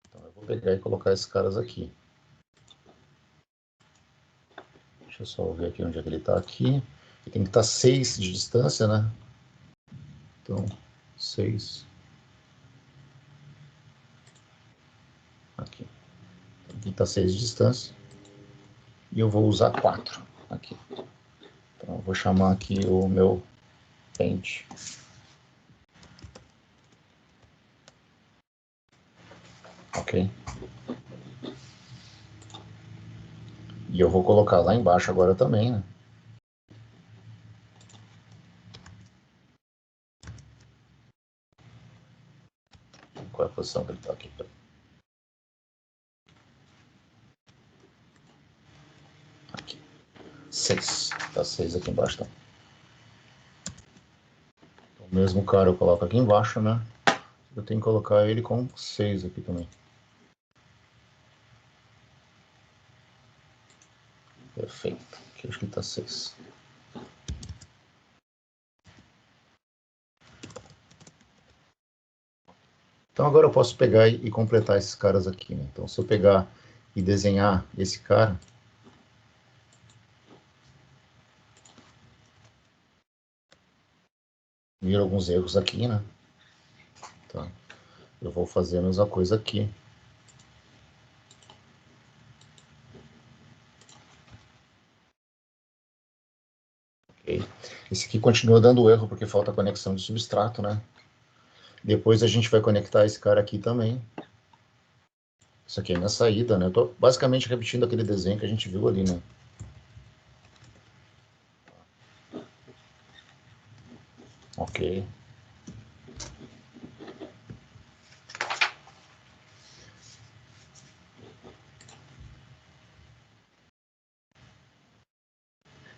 Então, eu vou pegar e colocar esses caras aqui. Deixa eu só ver aqui onde é que ele está aqui. Ele tem que estar 6 de distância, né? Então, 6. Aqui. Aqui está 6 de distância. E eu vou usar 4 aqui. Então, eu vou chamar aqui o meu pente. Ok? E eu vou colocar lá embaixo agora também, né? Qual é a posição que ele está aqui? Aqui. 6. Tá 6 aqui embaixo, tá? Então, o mesmo cara eu coloco aqui embaixo, né? Eu tenho que colocar ele com 6 aqui também. Perfeito. Aqui acho que tá 6. Então agora eu posso pegar e completar esses caras aqui, né? Então se eu pegar e desenhar esse cara, viram alguns erros aqui, né? Tá. Eu vou fazer a mesma coisa aqui. Ok. Esse aqui continua dando erro porque falta conexão de substrato, né? Depois a gente vai conectar esse cara aqui também. Isso aqui é minha saída, né? Eu tô basicamente repetindo aquele desenho que a gente viu ali, né? Ok.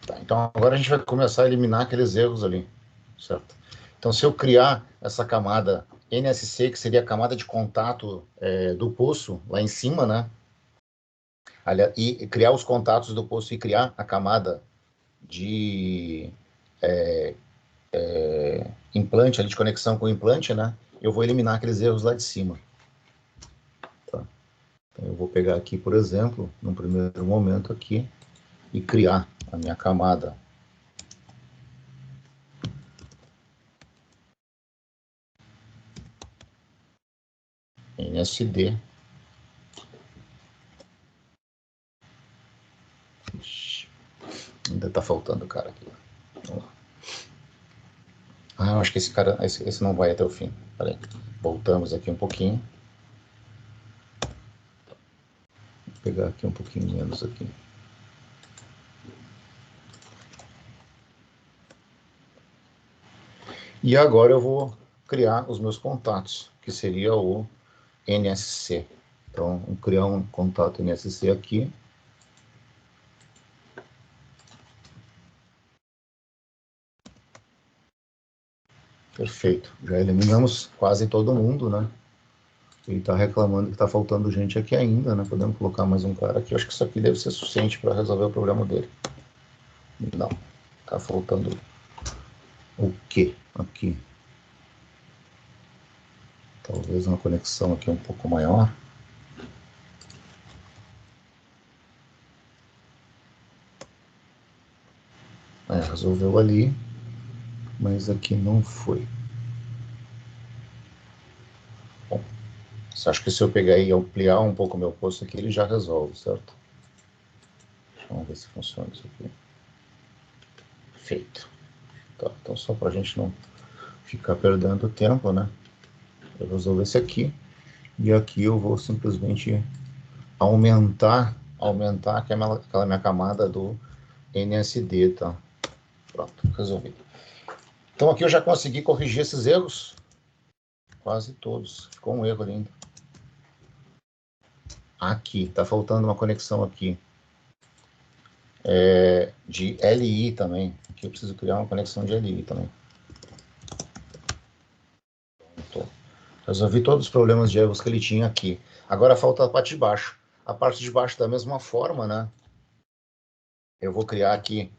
Tá, então agora a gente vai começar a eliminar aqueles erros ali, certo? Então se eu criar essa camada NSC, que seria a camada de contato do poço lá em cima, né? E criar os contatos do poço e criar a camada de implante, ali de conexão com o implante, né? Eu vou eliminar aqueles erros lá de cima. Tá? Então eu vou pegar aqui, por exemplo, num primeiro momento aqui, e criar a minha camada NSD. Ixi, ainda tá faltando o cara aqui. Vamos lá. Ah, eu acho que esse cara, esse não vai até o fim. Peraí. Voltamos aqui um pouquinho. Vou pegar aqui um pouquinho menos aqui. E agora eu vou criar os meus contatos, que seria o NSC. Então, vou criar um contato NSC aqui. Perfeito. Já eliminamos quase todo mundo, né? Ele está reclamando que está faltando gente aqui ainda, né? Podemos colocar mais um cara aqui. Eu acho que isso aqui deve ser suficiente para resolver o problema dele. Não. Está faltando o quê aqui? Talvez uma conexão aqui um pouco maior. Resolveu ali, mas aqui não foi. Bom, acho que se eu pegar e ampliar um pouco o meu posto aqui, ele já resolve, certo? Vamos ver se funciona isso aqui. Feito. Tá, então só para a gente não ficar perdendo tempo, né? Eu vou resolver esse aqui. E aqui eu vou simplesmente aumentar aquela minha camada do NSD, tá? Pronto, resolvido. Então aqui eu já consegui corrigir esses erros. Quase todos. Ficou um erro ali ainda. Aqui, tá faltando uma conexão aqui. De LI também. Aqui eu preciso criar uma conexão de LI também. Pronto. Resolvi todos os problemas de erros que ele tinha aqui. Agora falta a parte de baixo. A parte de baixo da mesma forma, né? Eu vou criar aqui,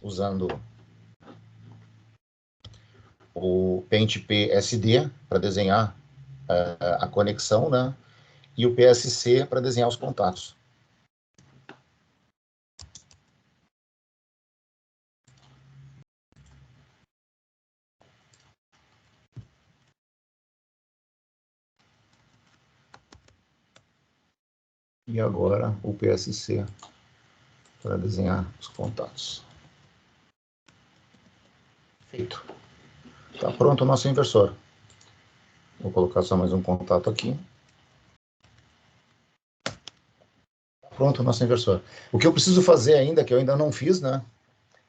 usando o Paint PSD para desenhar a conexão, né? E o PSC para desenhar os contatos. E agora o PSC para desenhar os contatos. Feito. Está pronto o nosso inversor. Vou colocar só mais um contato aqui. Pronto o nosso inversor. O que eu preciso fazer ainda, que eu ainda não fiz, né?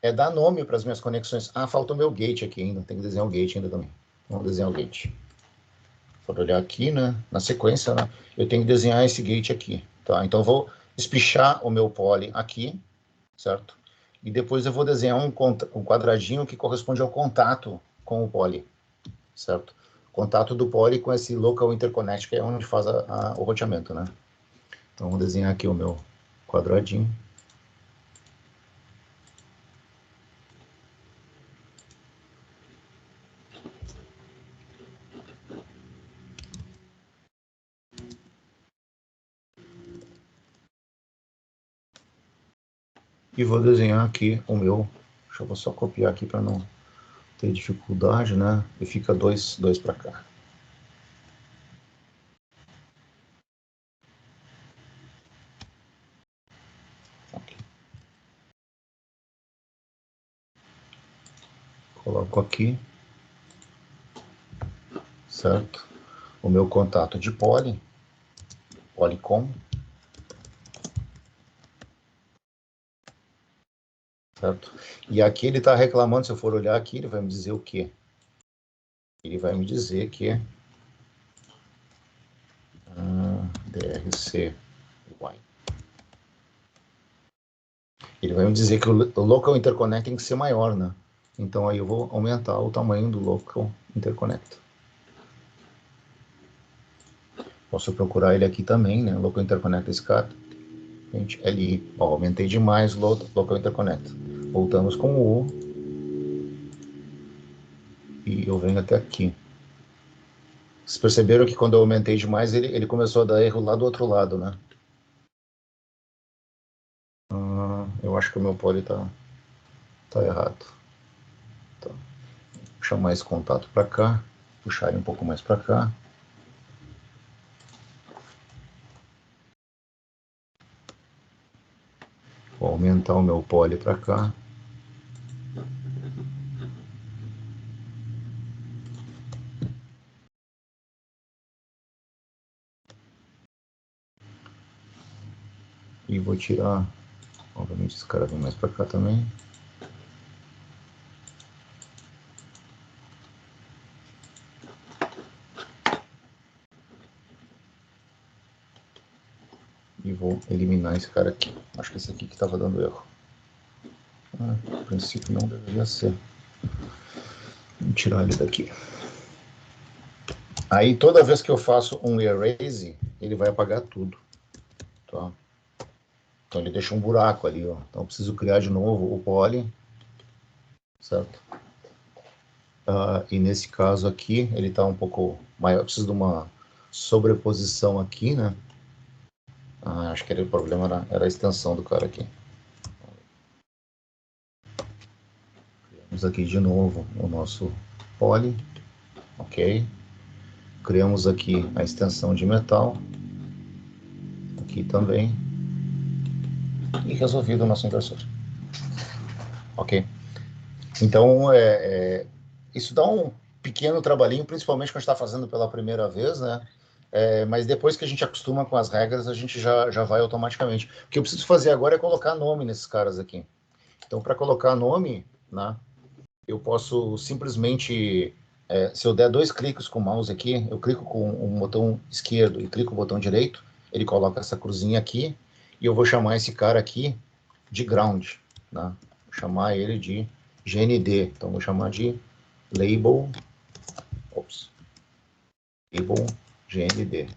É dar nome para as minhas conexões. Ah, falta o meu gate aqui ainda. Tem que desenhar o gate ainda também. Vamos desenhar o gate. Vou olhar aqui, né? Na sequência, né? Eu tenho que desenhar esse gate aqui. Tá? Então eu vou espichar o meu poly aqui, certo? E depois eu vou desenhar um quadradinho que corresponde ao contato com o poly, certo? Contato do poly com esse local interconnect, que é onde faz o roteamento, né? Então, vou desenhar aqui o meu quadradinho. e vou desenhar aqui o meu. Deixa eu só copiar aqui para não ter dificuldade, né? E fica dois para cá. Okay. Coloco aqui, certo? O meu contato de Polycom, certo? E aqui ele está reclamando, se eu for olhar aqui, ele vai me dizer o quê? Ele vai me dizer que DRC Y. Ele vai me dizer que o Local Interconnect tem que ser maior, né? Então aí eu vou aumentar o tamanho do Local Interconnect. Posso procurar ele aqui também, né? Local Interconnect SCADA. Gente, LI. Ó, aumentei demais o Local Interconnect. Voltamos com o U. E eu venho até aqui. Vocês perceberam que quando eu aumentei demais, ele começou a dar erro lá do outro lado, né? Eu acho que o meu poly tá errado. Tá. Vou chamar esse contato para cá. Puxar ele um pouco mais para cá. Vou aumentar o meu poly para cá. E vou tirar, obviamente esse cara vem mais para cá também. E vou eliminar esse cara aqui. Acho que esse aqui que estava dando erro. A princípio não deveria ser. Vou tirar ele daqui. Aí toda vez que eu faço um erase, ele vai apagar tudo. Tá? Então ele deixa um buraco ali, ó. Então eu preciso criar de novo o poly, certo? E nesse caso aqui, ele está um pouco maior, eu preciso de uma sobreposição aqui, né? Acho que o problema era a extensão do cara aqui. Criamos aqui de novo o nosso poly, ok? Criamos aqui a extensão de metal, aqui também, e resolvido o nosso inversor. Ok? Então, isso dá um pequeno trabalhinho, principalmente quando está fazendo pela primeira vez, né? Mas depois que a gente acostuma com as regras, a gente já vai automaticamente. O que eu preciso fazer agora é colocar nome nesses caras aqui. Então, para colocar nome, né, eu posso simplesmente, se eu der 2 cliques com o mouse aqui, eu clico com o botão esquerdo e clico com o botão direito, ele coloca essa cruzinha aqui, e eu vou chamar esse cara aqui de ground, né? Vou chamar ele de GND, então vou chamar de label GND,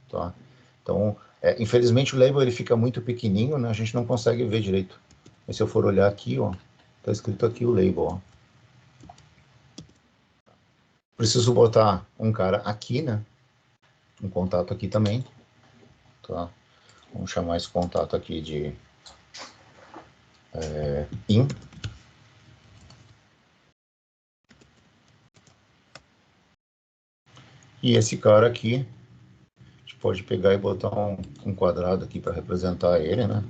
tá? Então, infelizmente o label ele fica muito pequenininho, né? A gente não consegue ver direito. Mas se eu for olhar aqui, ó, tá escrito aqui o label, ó. Preciso botar um cara aqui, né? Um contato aqui também, tá? Vamos chamar esse contato aqui de in. E esse cara aqui, a gente pode pegar e botar um quadrado aqui para representar ele, né?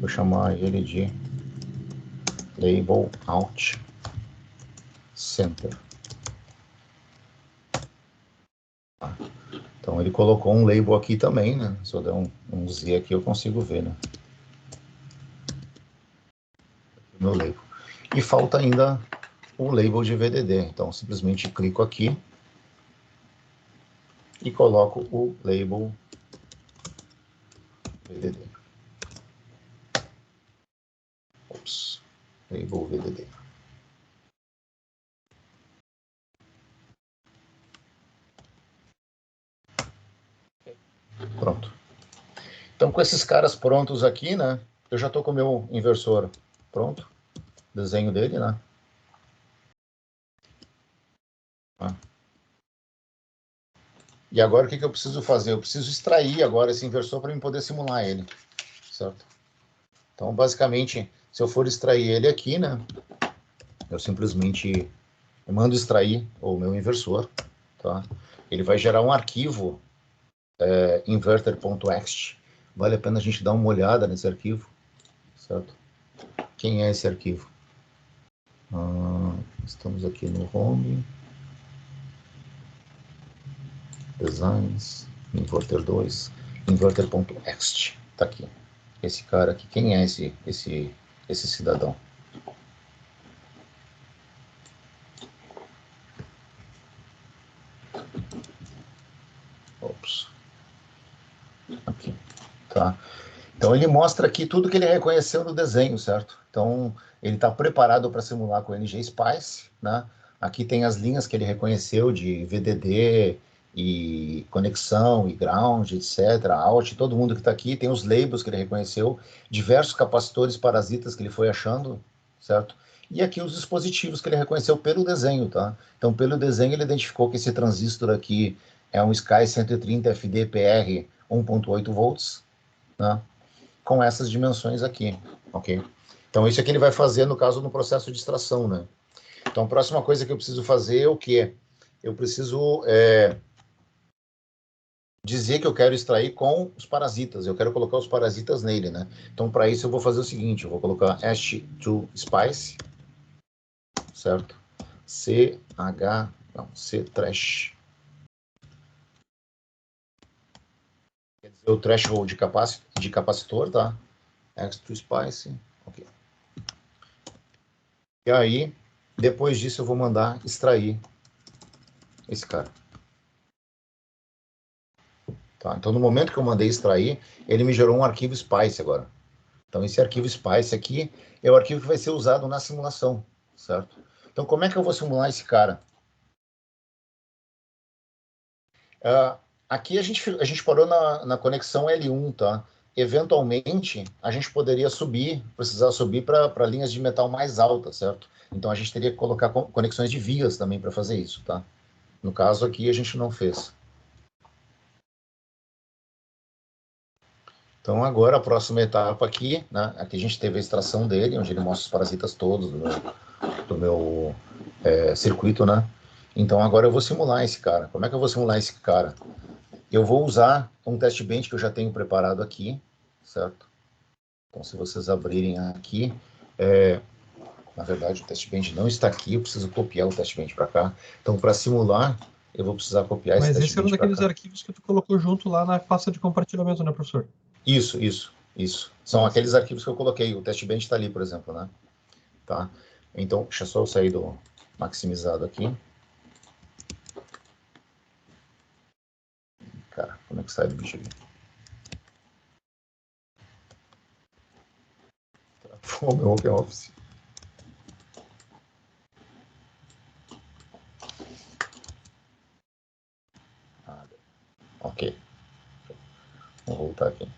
Vou chamar ele de label out center. Então ele colocou um label aqui também, né? Se eu der um Z aqui eu consigo ver, né? Meu label. E falta ainda o label de VDD. Então simplesmente clico aqui e coloco o label VDD. Label VDD. Pronto. Então, com esses caras prontos aqui, né? Eu já estou com o meu inversor pronto. Desenho dele, né? E agora o que eu preciso fazer? Eu preciso extrair agora esse inversor para eu poder simular ele. Certo? Então, basicamente, se eu for extrair ele aqui, né, eu simplesmente mando extrair o meu inversor, tá? Ele vai gerar um arquivo inverter.ext. Vale a pena a gente dar uma olhada nesse arquivo, certo? Quem é esse arquivo? Estamos aqui no Home, Designs, Inverter 2, Inverter.ext. Tá aqui. Esse cara aqui, quem é esse cidadão? Ops. Aqui, tá? Então ele mostra aqui tudo que ele reconheceu no desenho, certo? Então ele está preparado para simular com o NGSpice, né? Aqui tem as linhas que ele reconheceu de VDD e conexão e ground, etc. Out, todo mundo que está aqui tem os labels que ele reconheceu, diversos capacitores parasitas que ele foi achando, certo? E aqui os dispositivos que ele reconheceu pelo desenho, tá? Então pelo desenho ele identificou que esse transistor aqui é um Sky 130 FD-PR 1.8 volts, né? Com essas dimensões aqui, ok? Então isso aqui ele vai fazer, no caso, no processo de extração, né? Então a próxima coisa que eu preciso fazer é o quê? Eu preciso dizer que eu quero extrair com os parasitas, eu quero colocar os parasitas nele, né? Então para isso eu vou fazer o seguinte, eu vou colocar hash to spice, certo? C trash. Quer dizer, o threshold de capacitor, tá? X to spice, ok. E aí, depois disso eu vou mandar extrair esse cara. Tá? Então, no momento que eu mandei extrair, ele me gerou um arquivo Spice agora. Então, esse arquivo Spice aqui é o arquivo que vai ser usado na simulação, certo? Então, como é que eu vou simular esse cara? Aqui a gente parou na conexão L1, tá? Eventualmente, a gente poderia precisar subir para linhas de metal mais altas, certo? Então, a gente teria que colocar conexões de vias também para fazer isso, tá? No caso aqui, a gente não fez. Então, agora a próxima etapa aqui, né? Aqui a gente teve a extração dele, onde ele mostra os parasitas todos do meu circuito, né? Então, agora eu vou simular esse cara. Como é que eu vou simular esse cara? Eu vou usar um test bench que eu já tenho preparado aqui, certo? Então, se vocês abrirem aqui, na verdade, o test bench não está aqui, eu preciso copiar o test bench para cá. Então, para simular, eu vou precisar copiar esse test bench para cá. Mas esse é um daqueles arquivos que tu colocou junto lá na pasta de compartilhamento, né, professor? Isso. São aqueles arquivos que eu coloquei. O test bench está ali, por exemplo, né? Tá? Então, deixa só eu sair do maximizado aqui. Cara, como é que sai do bicho aqui? Travou meu OpenOffice. Ok. Vou voltar aqui.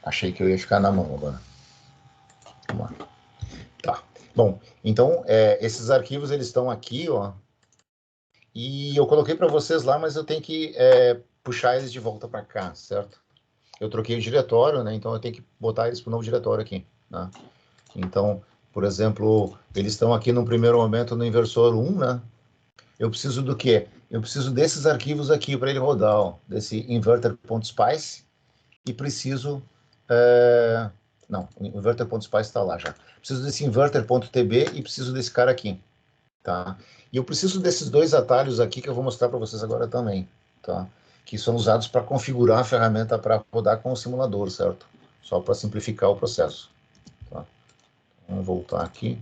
Achei que eu ia ficar na mão agora. Vamos lá. Tá. Bom, então, esses arquivos, eles estão aqui, ó. E eu coloquei para vocês lá, mas eu tenho que puxar eles de volta para cá, certo? Eu troquei o diretório, né? Então eu tenho que botar eles para o novo diretório aqui, né? Então, por exemplo, eles estão aqui no primeiro momento no inversor 1, né? Eu preciso do quê? Eu preciso desses arquivos aqui para ele rodar, ó, desse inverter.spice, e preciso... não, o inverter.spice está lá já. Preciso desse inverter.tb e preciso desse cara aqui, tá? E eu preciso desses dois atalhos aqui que eu vou mostrar para vocês agora também, tá? Que são usados para configurar a ferramenta para rodar com o simulador, certo? Só para simplificar o processo. Tá? Vamos voltar aqui.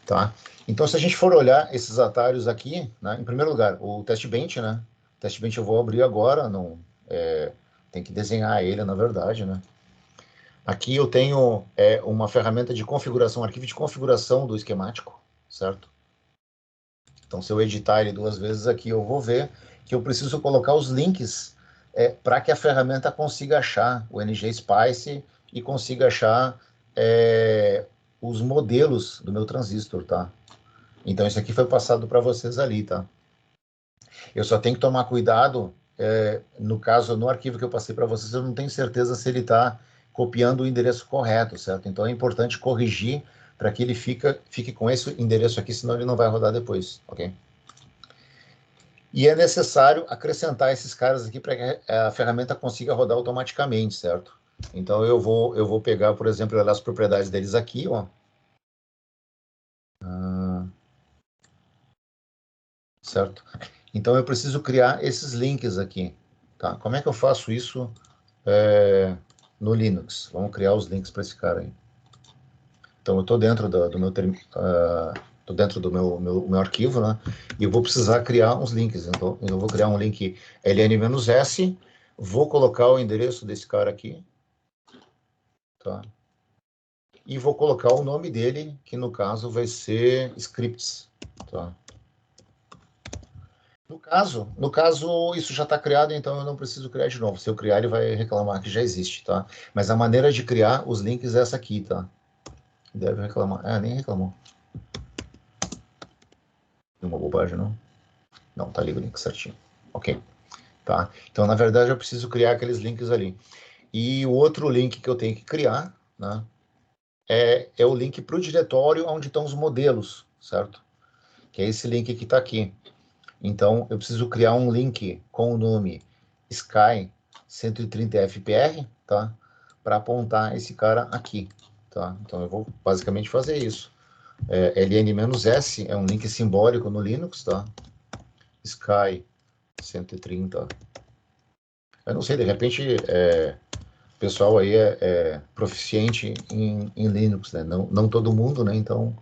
Tá? Então, se a gente for olhar esses atalhos aqui, né, em primeiro lugar, o test bench, né? O test bench eu vou abrir agora, não, tem que desenhar ele, na verdade, né? Aqui eu tenho uma ferramenta de configuração, um arquivo de configuração do esquemático, certo? Então, se eu editar ele duas vezes aqui, eu vou ver que eu preciso colocar os links para que a ferramenta consiga achar o NGSpice e consiga achar os modelos do meu transistor, tá? Então, isso aqui foi passado para vocês ali, tá? Eu só tenho que tomar cuidado no caso, no arquivo que eu passei para vocês, eu não tenho certeza se ele está copiando o endereço correto, certo? Então é importante corrigir para que ele fique com esse endereço aqui, senão ele não vai rodar depois, ok? E é necessário acrescentar esses caras aqui para que a ferramenta consiga rodar automaticamente, certo? Então eu vou pegar, por exemplo, as propriedades deles aqui, ó. Certo? Então eu preciso criar esses links aqui, tá? Como é que eu faço isso no Linux? Vamos criar os links para esse cara aí. Então eu estou dentro do meu tô dentro do meu arquivo, né? E eu vou precisar criar uns links. Então eu vou criar um link ln-s, vou colocar o endereço desse cara aqui, tá? E vou colocar o nome dele, que no caso vai ser scripts, tá? No caso, isso já está criado, então eu não preciso criar de novo. Se eu criar, ele vai reclamar que já existe, tá? Mas a maneira de criar os links é essa aqui, tá? Deve reclamar. Nem reclamou. Uma bobagem, não? Não, tá ali o link certinho. Ok. Tá? Então, na verdade, eu preciso criar aqueles links ali. E o outro link que eu tenho que criar, né? É o link para o diretório onde estão os modelos, certo? Que é esse link que está aqui. Então, eu preciso criar um link com o nome Sky 130 FPR, tá? Para apontar esse cara aqui, tá? Então, eu vou basicamente fazer isso. LN-S é um link simbólico no Linux, tá? Sky 130. Eu não sei, de repente, o pessoal aí é proficiente em Linux, né? Não todo mundo, né? Então,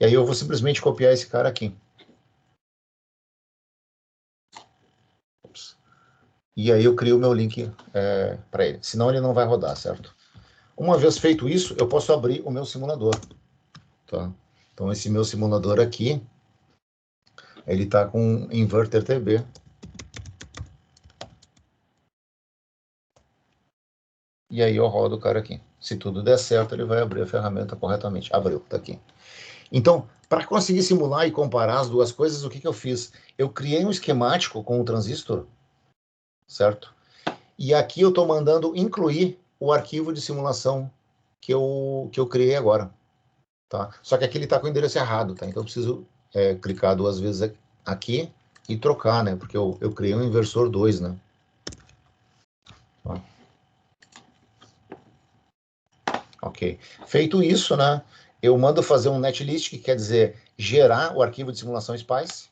e aí eu vou simplesmente copiar esse cara aqui. E aí eu crio o meu link para ele. Senão ele não vai rodar, certo? Uma vez feito isso, eu posso abrir o meu simulador. Tá? Então esse meu simulador aqui, ele está com inverter TB. E aí eu rodo o cara aqui. Se tudo der certo, ele vai abrir a ferramenta corretamente. Abriu, tá aqui. Então, para conseguir simular e comparar as duas coisas, o que eu fiz? Eu criei um esquemático com o transistor, certo? E aqui eu estou mandando incluir o arquivo de simulação que eu criei agora. Tá? Só que aqui ele está com o endereço errado, tá? Então eu preciso clicar duas vezes aqui e trocar, né? Porque eu criei um inversor 2, né? Tá? Ok. Feito isso, né? Eu mando fazer um netlist, que quer dizer gerar o arquivo de simulação SPICE.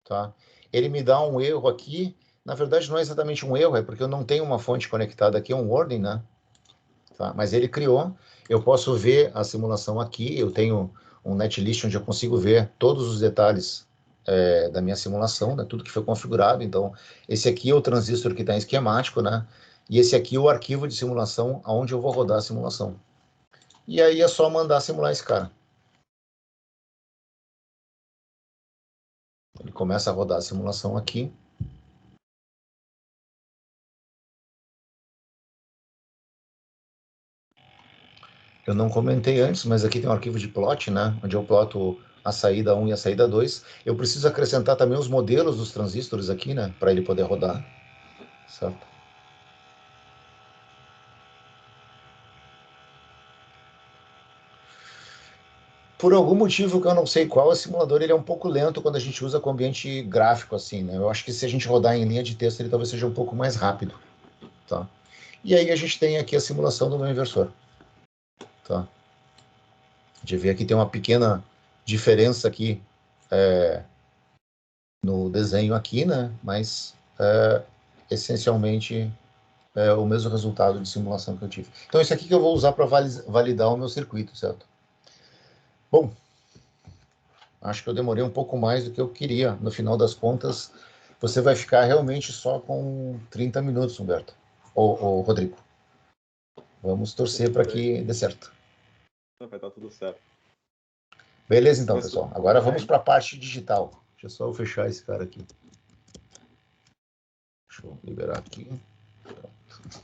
Tá? Ele me dá um erro aqui. Na verdade, não é exatamente um erro, é porque eu não tenho uma fonte conectada aqui, é um warning, né? Tá? Mas ele criou. Eu posso ver a simulação aqui. Eu tenho um netlist onde eu consigo ver todos os detalhes da minha simulação, né? Tudo que foi configurado. Então, esse aqui é o transistor que está em esquemático, né? E esse aqui é o arquivo de simulação onde eu vou rodar a simulação. E aí é só mandar simular esse cara. Ele começa a rodar a simulação aqui. Eu não comentei antes, mas aqui tem um arquivo de plot, né? Onde eu ploto a saída 1 e a saída 2. Eu preciso acrescentar também os modelos dos transistores aqui, né? Para ele poder rodar. Certo? Por algum motivo que eu não sei qual, o simulador ele é um pouco lento quando a gente usa com ambiente gráfico, assim, né? Eu acho que se a gente rodar em linha de texto, ele talvez seja um pouco mais rápido, tá? E aí a gente tem aqui a simulação do meu inversor, tá? A gente vê aqui tem uma pequena diferença aqui no desenho aqui, né? Mas essencialmente é o mesmo resultado de simulação que eu tive. Então, isso aqui que eu vou usar para validar o meu circuito, certo? Bom, acho que eu demorei um pouco mais do que eu queria. No final das contas, você vai ficar realmente só com 30 minutos, Humberto. Ô, Rodrigo. Vamos torcer para que dê certo. Vai dar tudo certo. Beleza, então, pessoal. Agora vamos para a parte digital. Deixa eu só fechar esse cara aqui. Deixa eu liberar aqui. Pronto.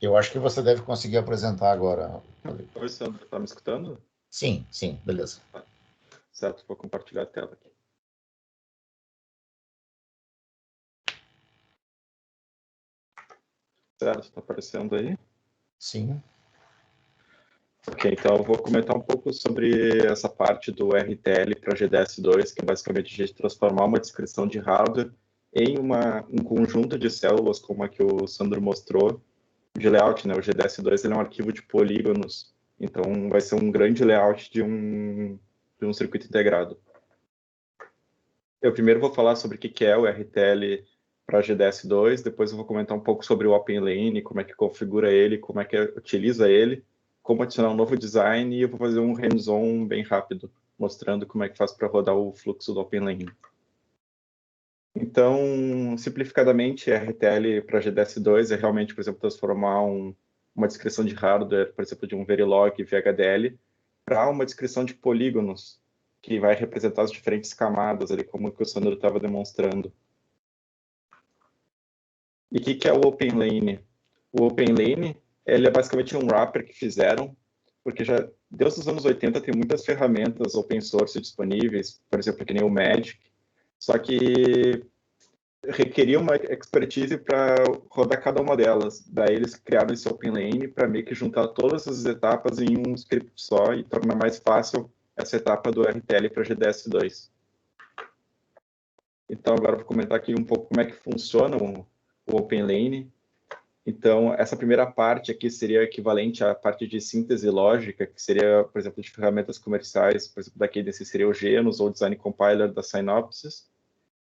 Eu acho que você deve conseguir apresentar agora. Oi, Sandro, tá me escutando? Sim, beleza. Certo, vou compartilhar a tela aqui. Certo, está aparecendo aí? Sim. Ok, então eu vou comentar um pouco sobre essa parte do RTL para GDS2, que é basicamente a gente transformar uma descrição de hardware em um conjunto de células, como a que o Sandro mostrou, de layout, né? O GDS2 ele é um arquivo de polígonos, então vai ser um grande layout de um circuito integrado. Eu primeiro vou falar sobre o que é o RTL para GDS2, depois eu vou comentar um pouco sobre o OpenLane, como é que configura ele, como é que utiliza ele, como adicionar um novo design, e eu vou fazer um hands-on bem rápido, mostrando como é que faz para rodar o fluxo do OpenLane. Então, simplificadamente, RTL para GDS2 é realmente, por exemplo, transformar uma descrição de hardware, por exemplo, de um Verilog VHDL, para uma descrição de polígonos, que vai representar as diferentes camadas, ali, como que o Sandro estava demonstrando. E o que é o OpenLane? O OpenLane, ele é basicamente um wrapper que fizeram, porque já desde os anos 80 tem muitas ferramentas open source disponíveis, por exemplo, que nem o Magic, só que requeria uma expertise para rodar cada uma delas. Daí eles criaram esse OpenLane para meio que juntar todas as etapas em um script só e tornar mais fácil essa etapa do RTL para GDS2. Então agora eu vou comentar aqui um pouco como é que funciona o OpenLane. Então, essa primeira parte aqui seria equivalente à parte de síntese lógica, que seria, por exemplo, de ferramentas comerciais, por exemplo, da Cadence seria o Genus ou o Design Compiler da Synopsys.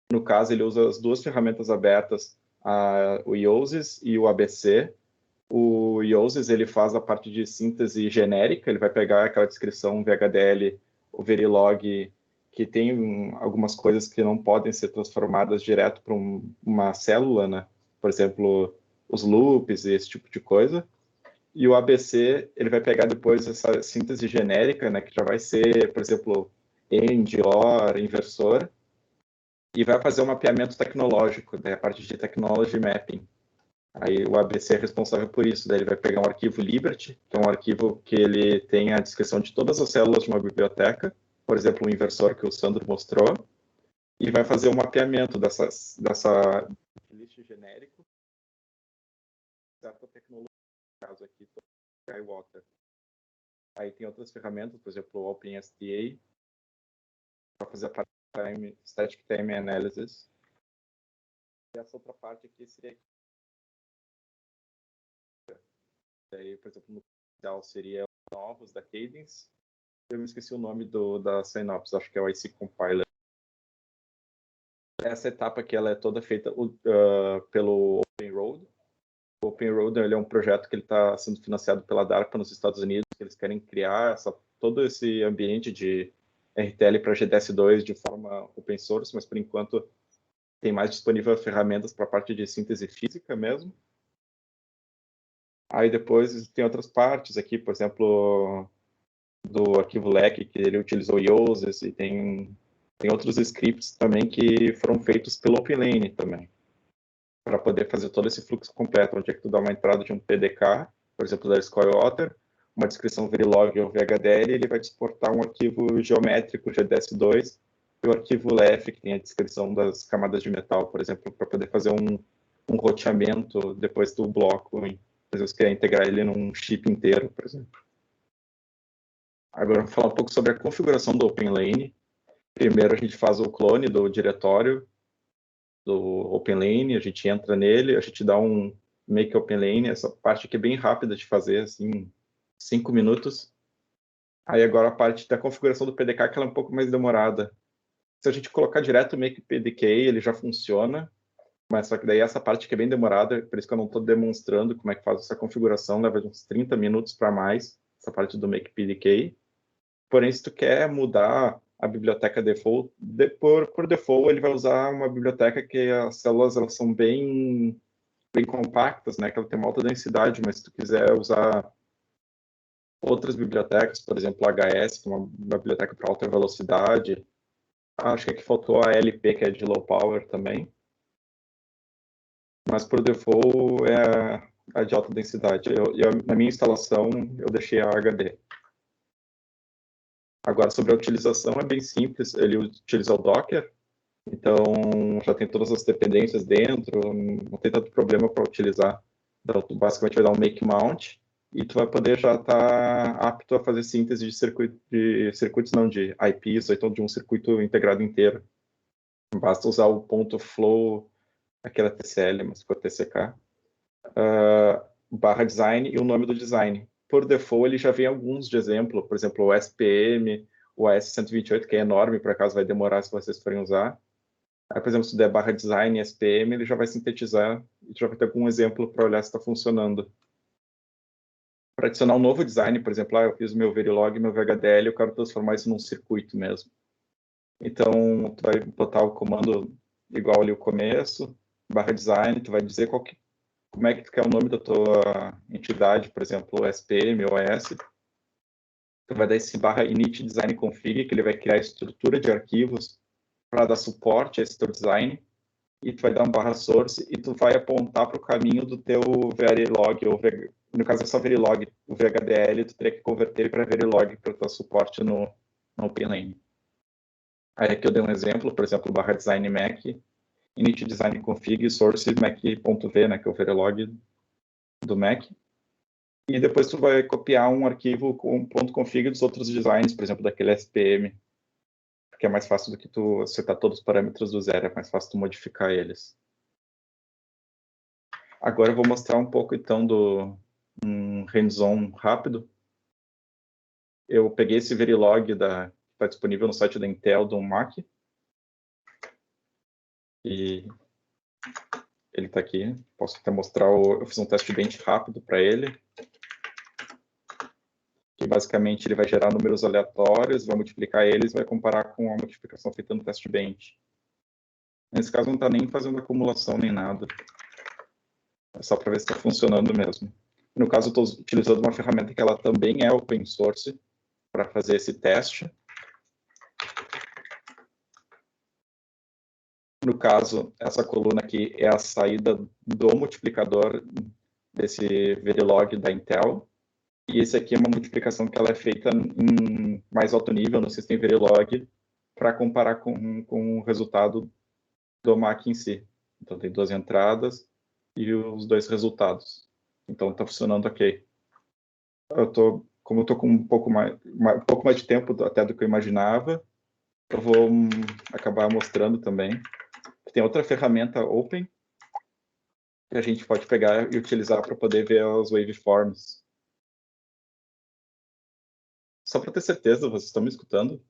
No caso, ele usa as duas ferramentas abertas, o IOSIS e o ABC. O IOSIS, ele faz a parte de síntese genérica, ele vai pegar aquela descrição VHDL, o Verilog, que tem algumas coisas que não podem ser transformadas direto para uma célula, né? Por exemplo, os loops e esse tipo de coisa. E o ABC, ele vai pegar depois essa síntese genérica, né, que já vai ser, por exemplo, AND, OR, inversor, e vai fazer um mapeamento tecnológico, né, a parte de Technology Mapping. Aí o ABC é responsável por isso, daí ele vai pegar um arquivo Liberty, que é um arquivo que ele tem a descrição de todas as células de uma biblioteca, por exemplo, o inversor que o Sandro mostrou, e vai fazer o mapeamento dessa list genérico, certa tecnologia, no caso aqui, Skywater. Aí tem outras ferramentas, por exemplo, o OpenSTA, para fazer a parte de Static Time Analysis. E essa outra parte aqui seria... Aí, por exemplo, no inicial seria novos da Cadence. Eu me esqueci o nome da Synopsys, acho que é o IC Compiler. Essa etapa aqui ela é toda feita pelo Open Road. O Open Road ele é um projeto que ele está sendo financiado pela DARPA nos Estados Unidos. Eles querem criar todo esse ambiente de RTL para GDS2 de forma open source, mas por enquanto tem mais disponível ferramentas para a parte de síntese física mesmo. Aí depois tem outras partes aqui, por exemplo, do arquivo LEC, que ele utilizou IOSIS, e tem outros scripts também que foram feitos pelo OpenLane também, para poder fazer todo esse fluxo completo, onde é que tu dá uma entrada de um PDK, por exemplo, da Skywater, uma descrição Verilog ou VHDL, ele vai te exportar um arquivo geométrico GDS2 e o arquivo LEF, que tem a descrição das camadas de metal, por exemplo, para poder fazer um roteamento depois do bloco, por exemplo, se quer integrar ele num chip inteiro, por exemplo. Agora, vou falar um pouco sobre a configuração do OpenLane. Primeiro, a gente faz o clone do diretório do OpenLane, a gente entra nele, a gente dá um make OpenLane, essa parte aqui é bem rápida de fazer, assim, 5 minutos. Aí agora a parte da configuração do PDK, que ela é um pouco mais demorada. Se a gente colocar direto o make PDK, ele já funciona, mas só que daí essa parte que é bem demorada, por isso que eu não estou demonstrando como é que faz essa configuração, leva uns 30 minutos para mais, essa parte do make PDK. Porém, se tu quer mudar a biblioteca default, por default ele vai usar uma biblioteca que as células elas são bem compactas, né? Que ela tem uma alta densidade, mas se tu quiser usar outras bibliotecas, por exemplo, HS, que é uma biblioteca para alta velocidade, acho que aqui faltou a LP, que é de low power também. Mas por default a de alta densidade. Na minha instalação, eu deixei a HD. Agora, sobre a utilização, é bem simples. Ele utiliza o Docker, então já tem todas as dependências dentro, não tem tanto problema para utilizar. Então, tu basicamente vai dar um make mount e tu vai poder já estar apto a fazer síntese de circuitos, não, de IPs, ou então de um circuito integrado inteiro. Basta usar o ponto flow, aquela TCL, mas ficou TCK, barra design e o nome do design. Por default, ele já vem alguns de exemplo, por exemplo, o SPM, o AS128, que é enorme, por acaso vai demorar se vocês forem usar. Aí, por exemplo, se der barra design e SPM, ele já vai sintetizar e já vai ter algum exemplo para olhar se está funcionando. Para adicionar um novo design, por exemplo, eu fiz o meu Verilog, meu VHDL, eu quero transformar isso num circuito mesmo. Então, tu vai botar o comando igual ali o começo, barra design, tu vai dizer como é que tu quer o nome da tua entidade, por exemplo, SPM ou AS. Tu vai dar esse barra init design config, que ele vai criar a estrutura de arquivos para dar suporte a esse teu design, e tu vai dar um barra source e tu vai apontar para o caminho do teu Verilog, ou no caso é só Verilog, o VHDL, tu teria que converter ele para Verilog para dar suporte no OpenLane. Aí aqui eu dei um exemplo, por exemplo, barra design Mac, init design config source mac.v, né, que é o Verilog do Mac. E depois tu vai copiar um arquivo com .config dos outros designs, por exemplo, daquele SPM, porque é mais fácil do que tu acertar todos os parâmetros do zero, é mais fácil tu modificar eles. Agora eu vou mostrar um pouco, então, do hands-on rápido. Eu peguei esse Verilog que está disponível no site da Intel, do Mac. E ele está aqui. Posso até mostrar, eu fiz um teste bench rápido para ele. Que basicamente ele vai gerar números aleatórios, vai multiplicar eles, vai comparar com a multiplicação feita no teste bench. Nesse caso não está nem fazendo acumulação nem nada. É só para ver se está funcionando mesmo. No caso, eu estou utilizando uma ferramenta que ela também é open source para fazer esse teste. No caso, essa coluna aqui é a saída do multiplicador desse Verilog da Intel. E esse aqui é uma multiplicação que ela é feita em mais alto nível no sistema Verilog para comparar com o resultado do Mac em si. Então, tem duas entradas e os dois resultados. Então, está funcionando ok. Como eu estou com um pouco mais de tempo até do que eu imaginava, eu vou acabar mostrando também. Tem outra ferramenta open que a gente pode pegar e utilizar para poder ver as waveforms. Só para ter certeza, vocês estão me escutando?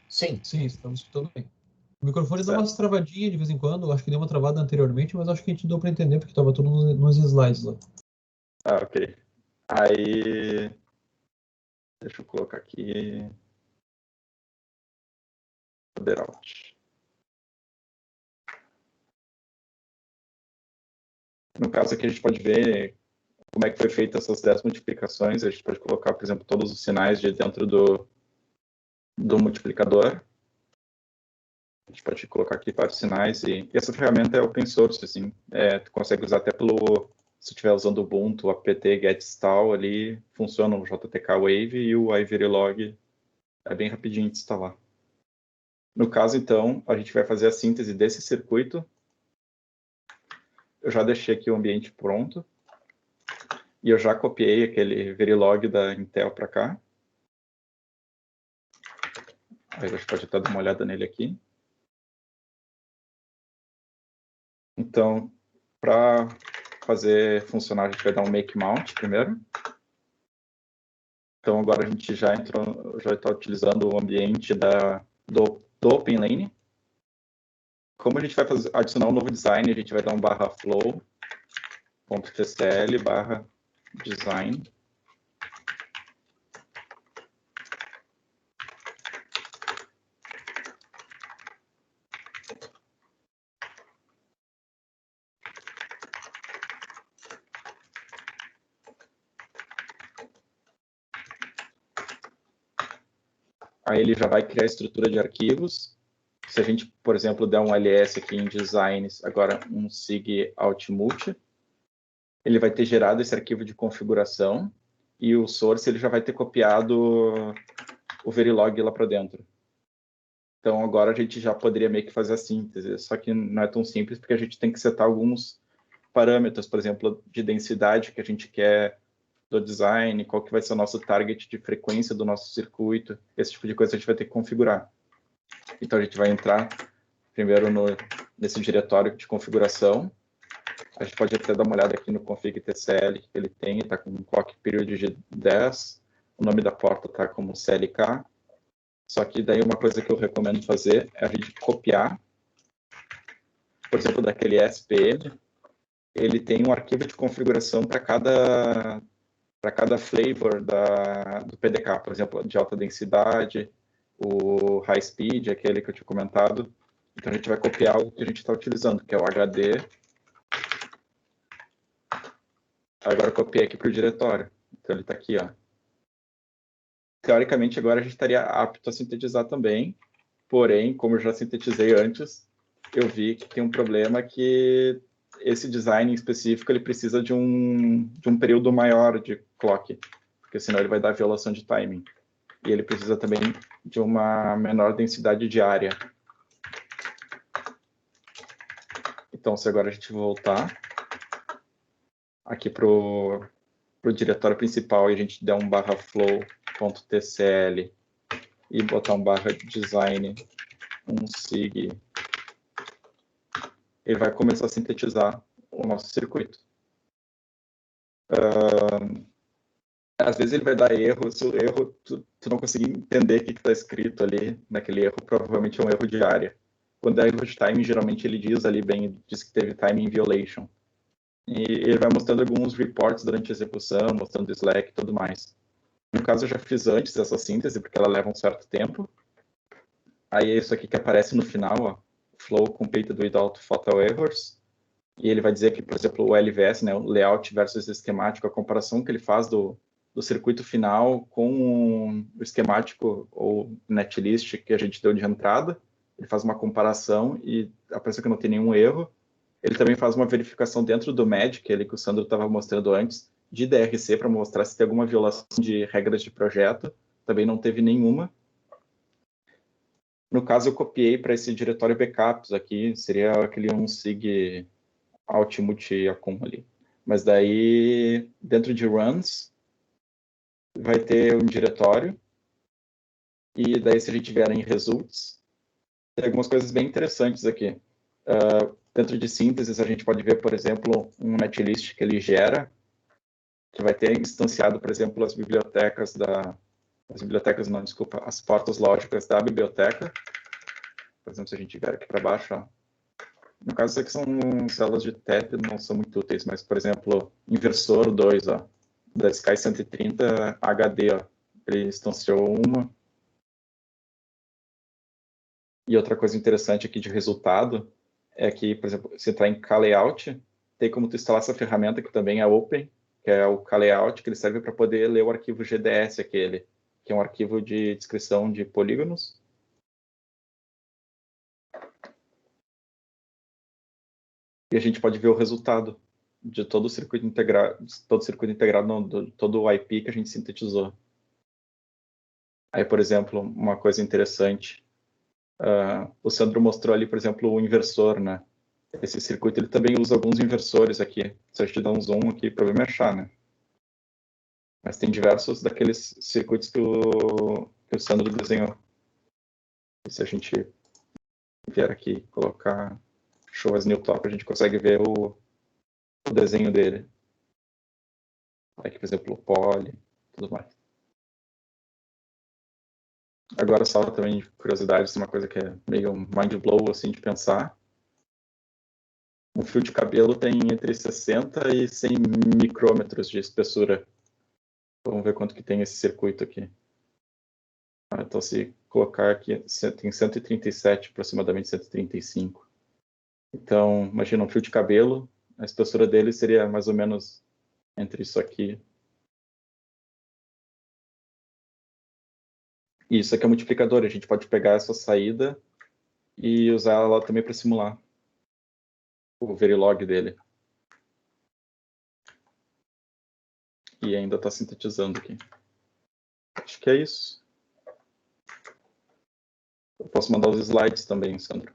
Sim. Sim, estamos escutando bem. O microfone dá Certo. umas travadinhas de vez em quando, acho que deu uma travada anteriormente, mas acho que a gente deu para entender porque estava tudo nos slides lá. Ah, ok. Aí, deixa eu colocar aqui. Out. No caso aqui a gente pode ver como é que foi feita essas 10 multiplicações. A gente pode colocar, por exemplo, todos os sinais de dentro do multiplicador. A gente pode colocar aqui vários sinais. E essa ferramenta é open source, assim. Tu consegue usar até se estiver usando o Ubuntu, o apt get install ali, funciona o JTK Wave e o iVerilog é bem rapidinho de instalar. No caso, então, a gente vai fazer a síntese desse circuito. Eu já deixei aqui o ambiente pronto. E eu já copiei aquele Verilog da Intel para cá. Aí a gente pode até dar uma olhada nele aqui. Então, para fazer funcionar, a gente vai dar um make mount primeiro. Então, agora a gente já está utilizando o ambiente do OpenLane. Como a gente vai adicionar um novo design, a gente vai dar um barra flow.tcl barra design. Aí ele já vai criar a estrutura de arquivos, se a gente, por exemplo, der um ls aqui em designs, agora um sig altmult, ele vai ter gerado esse arquivo de configuração e o source ele já vai ter copiado o Verilog lá para dentro. Então, agora a gente já poderia meio que fazer a síntese, só que não é tão simples, porque a gente tem que setar alguns parâmetros, por exemplo, de densidade que a gente quer do design, qual que vai ser o nosso target de frequência do nosso circuito, esse tipo de coisa a gente vai ter que configurar. Então, a gente vai entrar primeiro nesse diretório de configuração. A gente pode até dar uma olhada aqui no config tcl que ele tem, está com um clock period de 10, o nome da porta está como CLK. Só que daí uma coisa que eu recomendo fazer é a gente copiar, por exemplo, daquele SPM, ele tem um arquivo de configuração para cada flavor do PDK, por exemplo, de alta densidade, o high speed, aquele que eu tinha comentado. Então a gente vai copiar o que a gente está utilizando, que é o HD. Agora eu copiei aqui para o diretório. Então ele está aqui, ó. Teoricamente, agora a gente estaria apto a sintetizar também, porém, como eu já sintetizei antes, eu vi que tem um problema que esse design em específico ele precisa de um período maior de clock, porque senão ele vai dar violação de timing. E ele precisa também de uma menor densidade de área. Então, se agora a gente voltar aqui para o diretório principal e a gente der um /flow.tcl e botar um /design, um sig, ele vai começar a sintetizar o nosso circuito. Às vezes ele vai dar erro, se o erro tu não conseguir entender o que está escrito ali naquele erro, provavelmente é um erro de área. Quando é erro de timing, geralmente ele diz ali bem, diz que teve timing violation. E ele vai mostrando alguns reports durante a execução, mostrando Slack e tudo mais. No caso, eu já fiz antes essa síntese, porque ela leva um certo tempo. Aí é isso aqui que aparece no final, ó, flow completed without fatal errors. E ele vai dizer que, por exemplo, o LVS, né, o layout versus esquemático, a comparação que ele faz do circuito final com o esquemático ou netlist que a gente deu de entrada. Ele faz uma comparação e aparece que não tem nenhum erro. Ele também faz uma verificação dentro do MED, que o Sandro estava mostrando antes, de DRC, para mostrar se tem alguma violação de regras de projeto. Também não teve nenhuma. No caso, eu copiei para esse diretório backups aqui, seria aquele um sig altmult acum ali. Mas daí, dentro de runs, vai ter um diretório, e daí se a gente vier em results, tem algumas coisas bem interessantes aqui. Dentro de sínteses, a gente pode ver, por exemplo, um netlist que ele gera, que vai ter instanciado, por exemplo, as bibliotecas as portas lógicas da biblioteca. Por exemplo, se a gente vier aqui para baixo, ó. No caso, isso aqui são células de TEP, não são muito úteis, mas, por exemplo, inversor 2, ó, da Sky 130 HD, ó, ele instanciou uma. E outra coisa interessante aqui de resultado é que, por exemplo, se entrar em K-Layout, tem como tu instalar essa ferramenta que também é open, que é o K-Layout, que ele serve para poder ler o arquivo GDS aquele, que é um arquivo de descrição de polígonos. E a gente pode ver o resultado de todo o circuito integrado, todo o IP que a gente sintetizou. Aí, por exemplo, uma coisa interessante, o Sandro mostrou ali, por exemplo, o inversor, né? Esse circuito ele também usa alguns inversores aqui. Se a gente dar um zoom aqui, o problema é achar, né? Mas tem diversos daqueles circuitos que o Sandro desenhou. E se a gente vier aqui colocar Show as New Top, a gente consegue ver o desenho dele. Aqui, por exemplo, o poly, tudo mais. Agora, só também de curiosidade, isso é uma coisa que é meio mind blow, assim, de pensar. Um fio de cabelo tem entre 60 e 100 micrômetros de espessura. Vamos ver quanto que tem esse circuito aqui. Então, se colocar aqui, tem 137, aproximadamente 135. Então, imagina um fio de cabelo, a espessura dele seria mais ou menos entre isso aqui. E isso aqui é multiplicador, a gente pode pegar essa saída e usar ela também para simular o Verilog dele. E ainda está sintetizando aqui. Acho que é isso. Eu posso mandar os slides também, Sandro.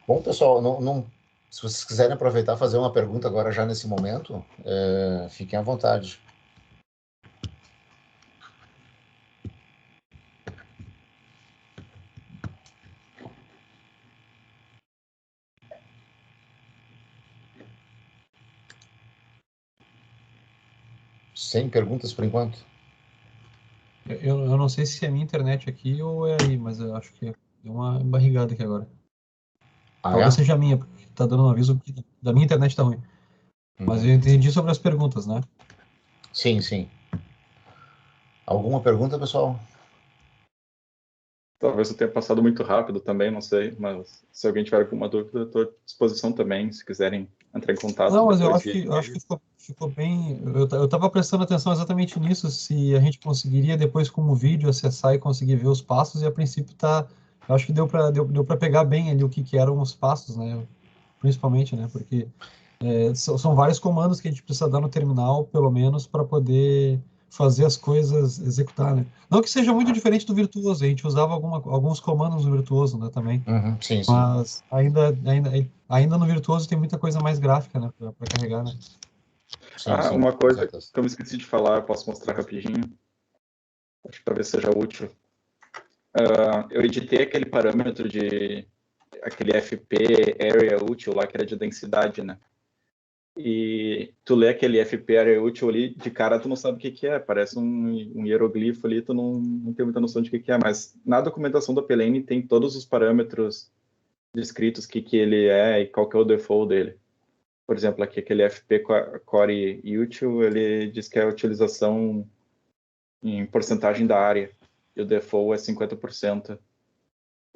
Bom, pessoal, se vocês quiserem aproveitar e fazer uma pergunta agora já nesse momento, fiquem à vontade. Sem perguntas por enquanto? Eu não sei se é a minha internet aqui ou é aí, mas eu acho que deu uma barrigada aqui agora. Talvez seja a minha, porque tá dando um aviso que da minha internet tá ruim. Mas eu entendi sobre as perguntas, né? Sim, sim. Alguma pergunta, pessoal? Talvez eu tenha passado muito rápido também, não sei, mas se alguém tiver alguma dúvida, eu estou à disposição também, se quiserem entrar em contato. Não, mas eu depois acho que ficou bem. Eu estava prestando atenção exatamente nisso, se a gente conseguiria depois, como vídeo, acessar e conseguir ver os passos, e a princípio tá. Eu acho que deu para pegar bem ali o que eram os passos, né? Principalmente, né? Porque são vários comandos que a gente precisa dar no terminal, pelo menos, para poder fazer as coisas executar, né? Não que seja muito diferente do Virtuoso, a gente usava alguns comandos no Virtuoso, né, também. Sim, sim. Mas ainda no Virtuoso tem muita coisa mais gráfica, né, para carregar, né? Sim, sim, uma coisa que eu me esqueci de falar, eu posso mostrar rapidinho. Acho que talvez seja útil. Eu editei aquele parâmetro de aquele FP Area Útil lá, que era de densidade, né? E tu lê aquele FP Area Útil ali, de cara tu não sabe o que é, parece um hieroglifo ali, tu não tem muita noção de o que é, mas na documentação do PLN tem todos os parâmetros descritos, o que ele é e qual que é o default dele. Por exemplo, aqui aquele FP Core Util, ele diz que é a utilização em porcentagem da área, e o default é 50%.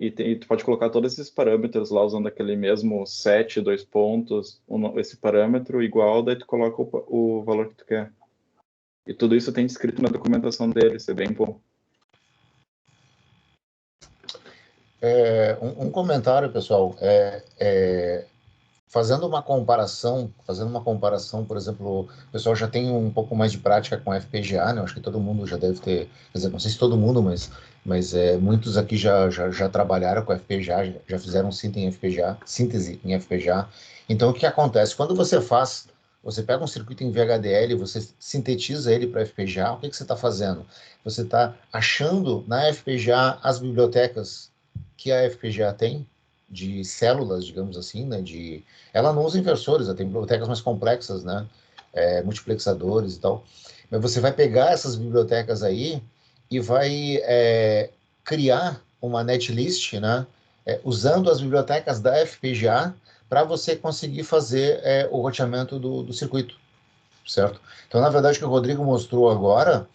E tu pode colocar todos esses parâmetros lá usando aquele mesmo set, 2 pontos, esse parâmetro igual, daí tu coloca o valor que tu quer. E tudo isso tem descrito na documentação dele, isso é bem bom. Um comentário, pessoal, fazendo uma comparação, por exemplo, o pessoal já tem um pouco mais de prática com FPGA, né? Acho que todo mundo já deve ter, quer dizer, não sei se todo mundo, mas muitos aqui já trabalharam com FPGA, já fizeram síntese em FPGA. Então, o que acontece? Quando você pega um circuito em VHDL, você sintetiza ele para FPGA, o que você está fazendo? Você está achando na FPGA as bibliotecas que a FPGA tem, de células, digamos assim, né? Ela não usa inversores, ela tem bibliotecas mais complexas, né? Multiplexadores e tal. Mas você vai pegar essas bibliotecas aí e vai criar uma netlist, né? Usando as bibliotecas da FPGA para você conseguir fazer o roteamento do circuito, certo? Então, na verdade, o que o Rodrigo mostrou agora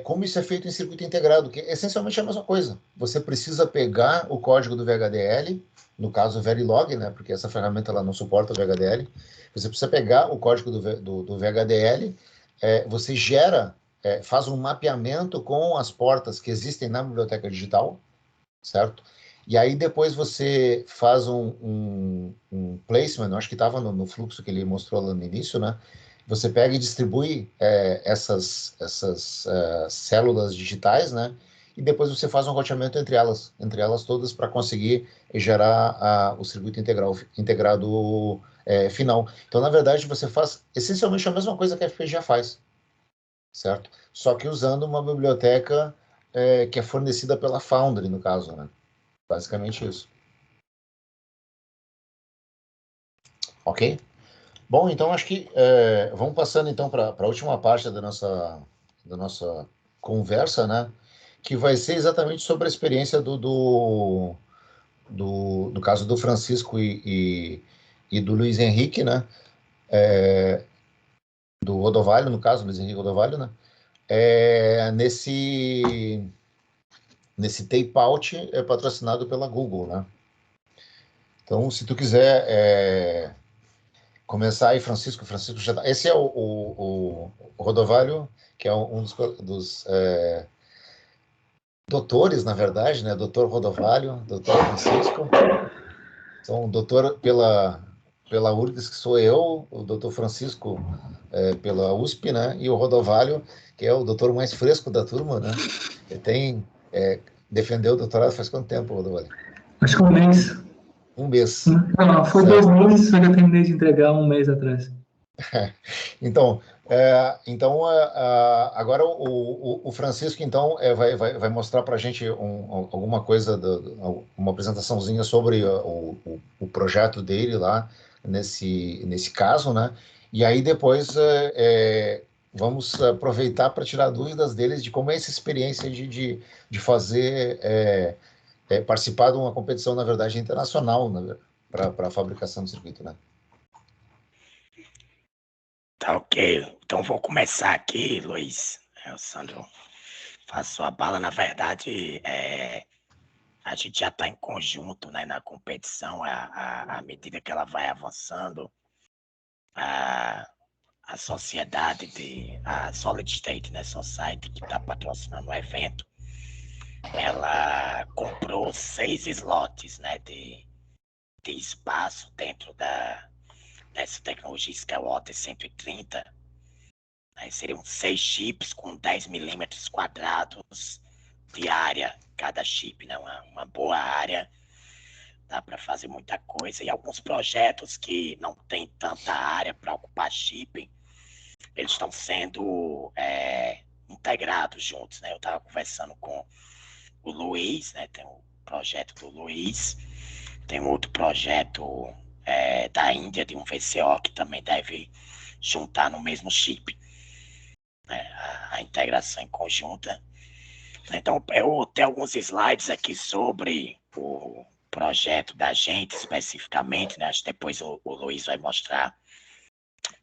como isso é feito em circuito integrado, que essencialmente é a mesma coisa. Você precisa pegar o código do VHDL, no caso o Verilog, né, porque essa ferramenta ela não suporta o VHDL. Você precisa pegar o código do VHDL, você faz um mapeamento com as portas que existem na biblioteca digital, certo? E aí depois você faz um placement, acho que estava no fluxo que ele mostrou lá no início, né? Você pega e distribui essas células digitais, né? E depois você faz um roteamento entre elas todas para conseguir gerar o circuito integrado final. Então, na verdade, você faz essencialmente a mesma coisa que a FPGA faz, certo? Só que usando uma biblioteca que é fornecida pela Foundry, no caso, né? Basicamente isso. Ok? Bom, então acho que vamos passando então para a última parte da nossa conversa, né? Que vai ser exatamente sobre a experiência do caso do Francisco e do Luiz Henrique, né? Do Rodovalho, no caso, Luiz Henrique Rodovalho, né? Nesse tape-out patrocinado pela Google, né? Então, se tu quiser começar aí, Francisco. Francisco já tá... Esse é o Rodovalho, que é um dos doutores, na verdade, né? Doutor Rodovalho, doutor Francisco. Então, doutor pela URGS, que sou eu, o doutor Francisco pela USP, né? E o Rodovalho, que é o doutor mais fresco da turma, né? Ele defendeu o doutorado faz quanto tempo, Rodovalho? Acho que um mês. Um mês. Não, foi Certo. 2 meses, só que eu terminei de entregar 1 mês atrás. Então, agora o Francisco então vai mostrar para a gente alguma coisa, uma apresentaçãozinha sobre o projeto dele lá nesse caso, né? E aí depois vamos aproveitar para tirar dúvidas deles de como é essa experiência de fazer participar de uma competição, na verdade, internacional, né, para a fabricação do circuito, né? Tá ok. Então vou começar aqui, Luiz. O Sandro passou a bala. Na verdade, a gente já está em conjunto, né, na competição. À medida que ela vai avançando, a sociedade, a Solid State, né, Society, que está patrocinando o evento, ela comprou 6 slots, né, de espaço dentro dessa tecnologia Skywater 130. Aí seriam 6 chips com 10 milímetros quadrados de área, cada chip, né? Uma boa área, dá para fazer muita coisa. E alguns projetos que não tem tanta área para ocupar chip, eles estão sendo integrados juntos, né? Eu estava conversando com o Luiz, né? Tem o projeto do Luiz, tem outro projeto da Índia, de um VCO, que também deve juntar no mesmo chip. A integração em conjunta. Então, eu tenho alguns slides aqui sobre o projeto da gente, especificamente, né? Acho que depois o Luiz vai mostrar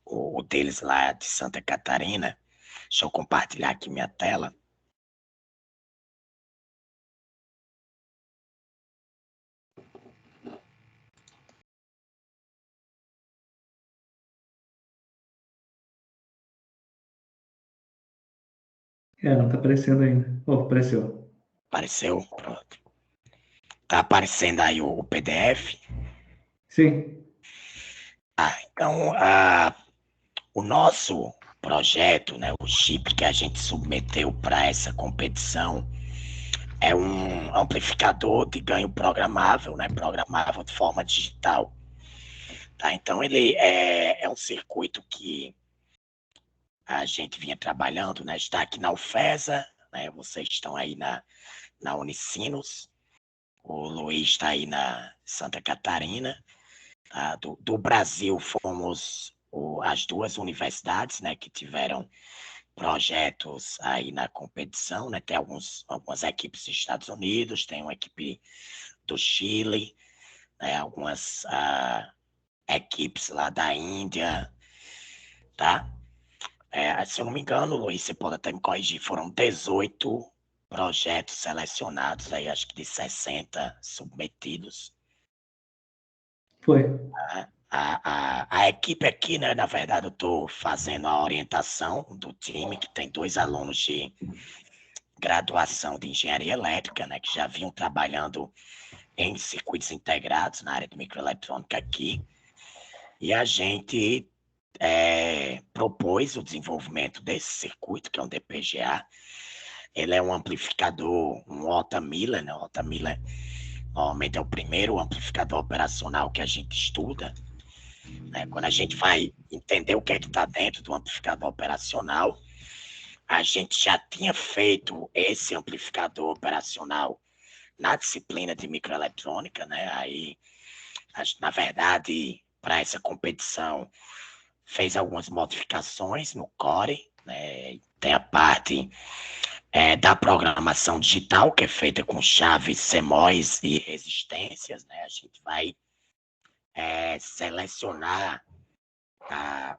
o deles lá de Santa Catarina. Deixa eu compartilhar aqui minha tela. Não tá aparecendo ainda. Oh, apareceu. Apareceu? Pronto. Tá aparecendo aí o PDF? Sim. Então, o nosso projeto, né, o chip que a gente submeteu para essa competição, é um amplificador de ganho programável, né, programável de forma digital. Tá? Então, ele é um circuito que a gente vinha trabalhando, né, está aqui na UFESA, né, vocês estão aí na Unicinos, o Luiz está aí na Santa Catarina. Tá? Do Brasil, fomos as 2 universidades, né, que tiveram projetos aí na competição, né? Tem algumas equipes dos Estados Unidos, tem uma equipe do Chile, né? Algumas equipes lá da Índia, tá? Se eu não me engano, Luiz, você pode até me corrigir, foram 18 projetos selecionados, aí acho que de 60 submetidos. Foi. A equipe aqui, né, na verdade, eu estou fazendo a orientação do time, que tem 2 alunos de graduação de engenharia elétrica, né, que já vinham trabalhando em circuitos integrados na área de microeletrônica aqui. E a gente propôs o desenvolvimento desse circuito, que é um DPGA. Ele é um amplificador, um Otta Miller, né? O Otta Miller normalmente é o primeiro amplificador operacional que a gente estuda. Né? Quando a gente vai entender o que é que está dentro do amplificador operacional, a gente já tinha feito esse amplificador operacional na disciplina de microeletrônica, né? Aí, na verdade, para essa competição, fez algumas modificações no core, né? Tem a parte da programação digital, que é feita com chaves CMOS e resistências, né? A gente vai selecionar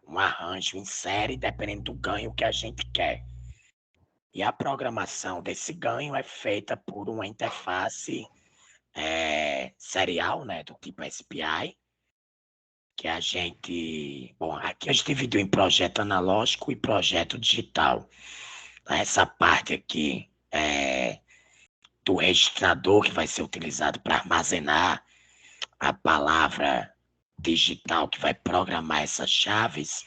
um arranjo em série, dependendo do ganho que a gente quer. E a programação desse ganho é feita por uma interface serial, né, do tipo SPI, que a gente... Bom, aqui a gente dividiu em projeto analógico e projeto digital. Essa parte aqui é do registrador, que vai ser utilizado para armazenar a palavra digital, que vai programar essas chaves,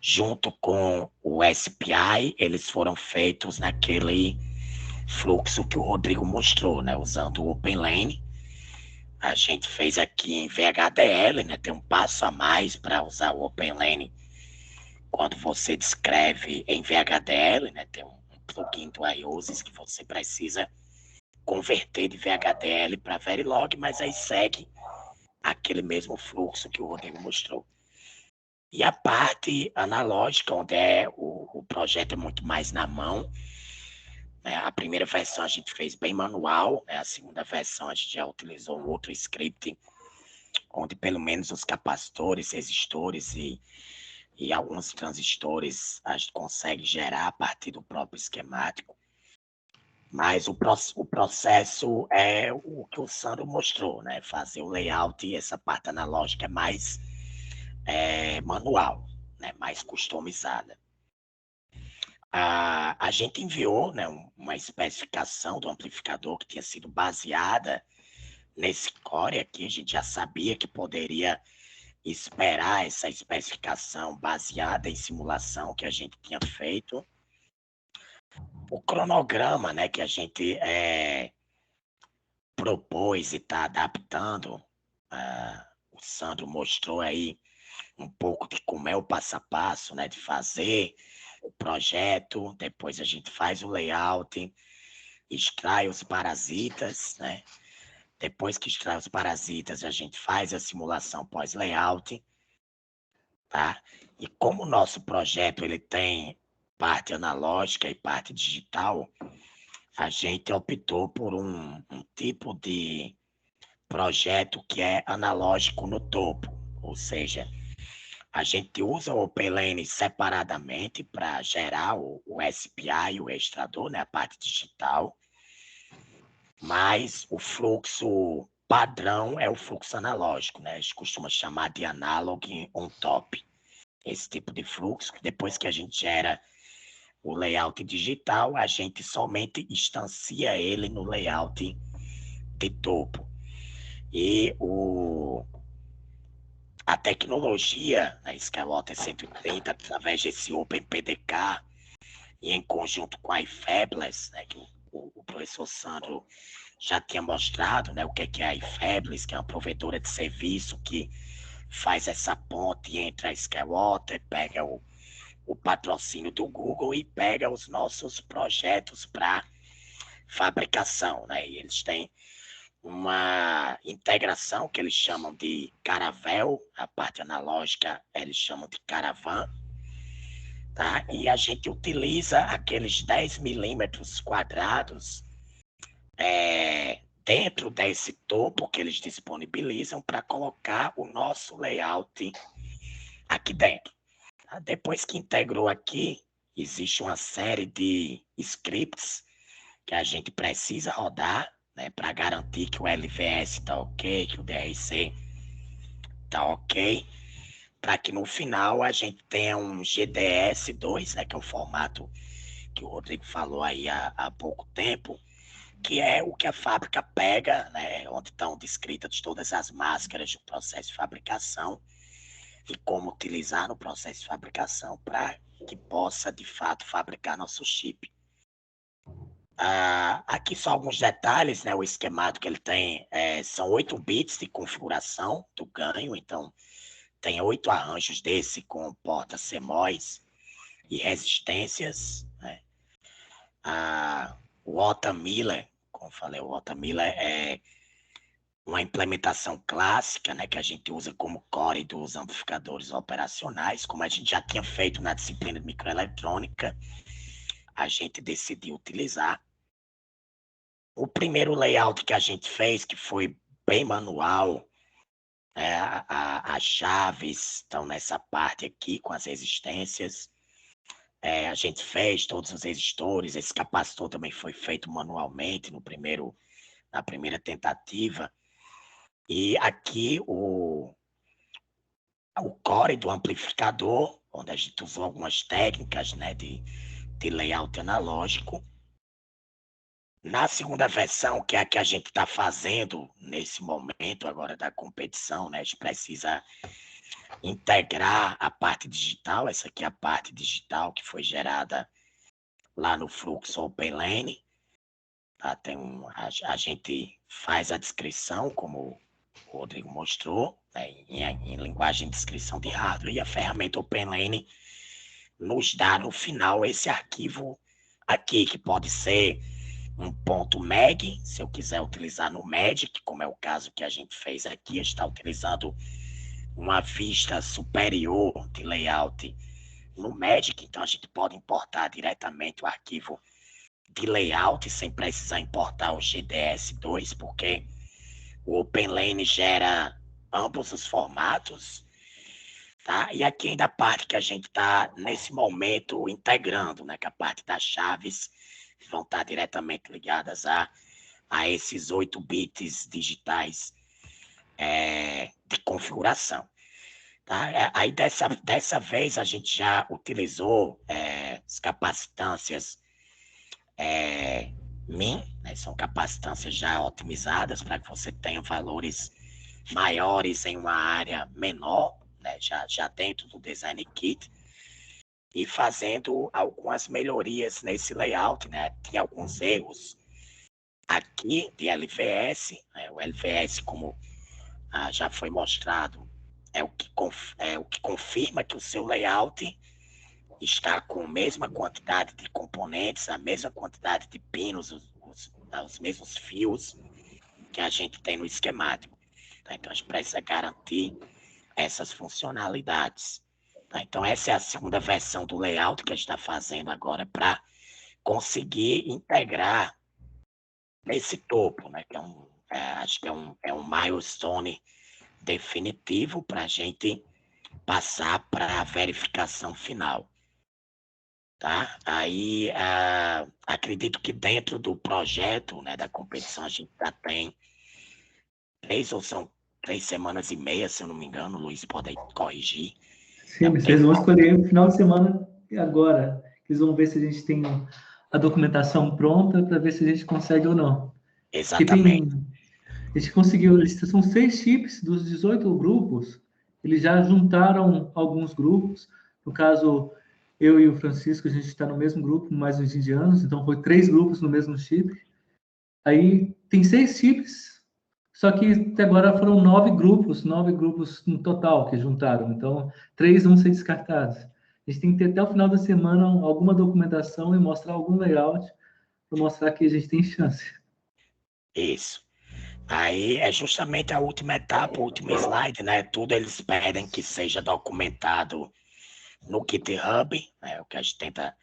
junto com o SPI, eles foram feitos naquele fluxo que o Rodrigo mostrou, né? Usando o OpenLane. A gente fez aqui em VHDL, né? Tem um passo a mais para usar o OpenLane quando você descreve em VHDL, né? Tem um plugin do iOS que você precisa converter de VHDL para Verilog, mas aí segue aquele mesmo fluxo que o Rodrigo mostrou. E a parte analógica, onde o projeto é muito mais na mão, né? A primeira versão a gente fez bem manual, né? A segunda versão a gente já utilizou um outro script, onde pelo menos os capacitores, resistores e alguns transistores a gente consegue gerar a partir do próprio esquemático. Mas o processo é o que o Sandro mostrou, né? Fazer o layout e essa parte analógica é mais manual, né? Mais customizada. A gente enviou, né, uma especificação do amplificador que tinha sido baseada nesse core aqui. A gente já sabia que poderia esperar essa especificação baseada em simulação que a gente tinha feito. O cronograma, né, que a gente propôs e está adaptando, o Sandro mostrou aí um pouco de como é o passo a passo, né, de fazer o projeto, depois a gente faz o layout, extrai os parasitas, né? Depois que extrai os parasitas, a gente faz a simulação pós-layout, tá? E como o nosso projeto ele tem parte analógica e parte digital, a gente optou por um tipo de projeto que é analógico no topo, ou seja, a gente usa o OpenLane separadamente para gerar o SPI e o registrador, né, a parte digital, mas o fluxo padrão é o fluxo analógico, né? A gente costuma chamar de analog on top. Esse tipo de fluxo, que depois que a gente gera o layout digital, a gente somente instancia ele no layout de topo. E a tecnologia, a Skywalker 130, através desse OpenPDK, e em conjunto com a iFabless, né, que o professor Sandro já tinha mostrado, né, o que é a iFabless, que é uma provedora de serviço que faz essa ponte entre a Skywalker, pega o patrocínio do Google e pega os nossos projetos para fabricação, né? E eles têm uma integração que eles chamam de Caravel, a parte analógica eles chamam de Caravan, tá? E a gente utiliza aqueles 10 milímetros quadrados dentro desse topo que eles disponibilizam para colocar o nosso layout aqui dentro. Tá? Depois que integrou aqui, existe uma série de scripts que a gente precisa rodar, né, para garantir que o LVS está ok, que o DRC está ok, para que no final a gente tenha um GDS2, né, que é o formato que o Rodrigo falou aí há pouco tempo, que é o que a fábrica pega, né, onde estão descritas todas as máscaras do processo de fabricação e como utilizar no processo de fabricação para que possa, de fato, fabricar nosso chip. Aqui só alguns detalhes, né? O esquemático que ele tem são 8 bits de configuração do ganho, então tem 8 arranjos desse com portas CMOS e resistências, né? O Otto Miller, como eu falei, o Otto Miller é uma implementação clássica, né, que a gente usa como core dos amplificadores operacionais, como a gente já tinha feito na disciplina de microeletrônica, a gente decidiu utilizar. O primeiro layout que a gente fez, que foi bem manual, as chaves estão nessa parte aqui com as resistências. A gente fez todos os resistores, esse capacitor também foi feito manualmente na primeira tentativa. E aqui o core do amplificador, onde a gente usou algumas técnicas, né, de layout analógico. Na segunda versão, que é a que a gente está fazendo nesse momento agora da competição, né, a gente precisa integrar a parte digital. Essa aqui é a parte digital que foi gerada lá no fluxo OpenLane. Tá? A gente faz a descrição, como o Rodrigo mostrou, né, em linguagem de descrição de hardware, e a ferramenta OpenLane nos dá no final esse arquivo aqui, que pode ser um .meg, se eu quiser utilizar no Magic, como é o caso que a gente fez aqui. A gente está utilizando uma vista superior de layout no Magic, então a gente pode importar diretamente o arquivo de layout sem precisar importar o GDS2, porque o OpenLane gera ambos os formatos, tá? E aqui ainda a parte que a gente está nesse momento integrando, né, que a parte das chaves vão estar diretamente ligadas a esses 8 bits digitais de configuração. Tá? Aí dessa vez a gente já utilizou as capacitâncias MIN, né? São capacitâncias já otimizadas para que você tenha valores maiores em uma área menor, né? já dentro do Design Kit, e fazendo algumas melhorias nesse layout, né? Tinha alguns erros aqui de LVS, né? O LVS, como já foi mostrado, é o que confirma que o seu layout está com a mesma quantidade de componentes, a mesma quantidade de pinos, os mesmos fios que a gente tem no esquemático. Tá? Então, a gente precisa garantir essas funcionalidades. Tá? Então, essa é a segunda versão do layout que a gente está fazendo agora para conseguir integrar esse topo, né? Que acho que é um milestone definitivo para a gente passar para a verificação final. Tá? Aí, acredito que dentro do projeto, né, da competição, a gente já tem 3 semanas e meia, se eu não me engano. O Luiz pode corrigir. Sim, mas vocês vão escolher no final de semana agora. Eles vão ver se a gente tem a documentação pronta para ver se a gente consegue ou não. Exatamente. A gente conseguiu, são 6 chips dos 18 grupos, eles já juntaram alguns grupos. No caso, eu e o Francisco, a gente está no mesmo grupo, mais os indianos, então foi 3 grupos no mesmo chip. Aí tem 6 chips, só que até agora foram 9 grupos no total que juntaram. Então, 3 vão ser descartados. A gente tem que ter até o final da semana alguma documentação e mostrar algum layout para mostrar que a gente tem chance. Isso. Aí é justamente a última etapa, o último slide, né? Tudo eles pedem que seja documentado no GitHub, né? O que a gente tenta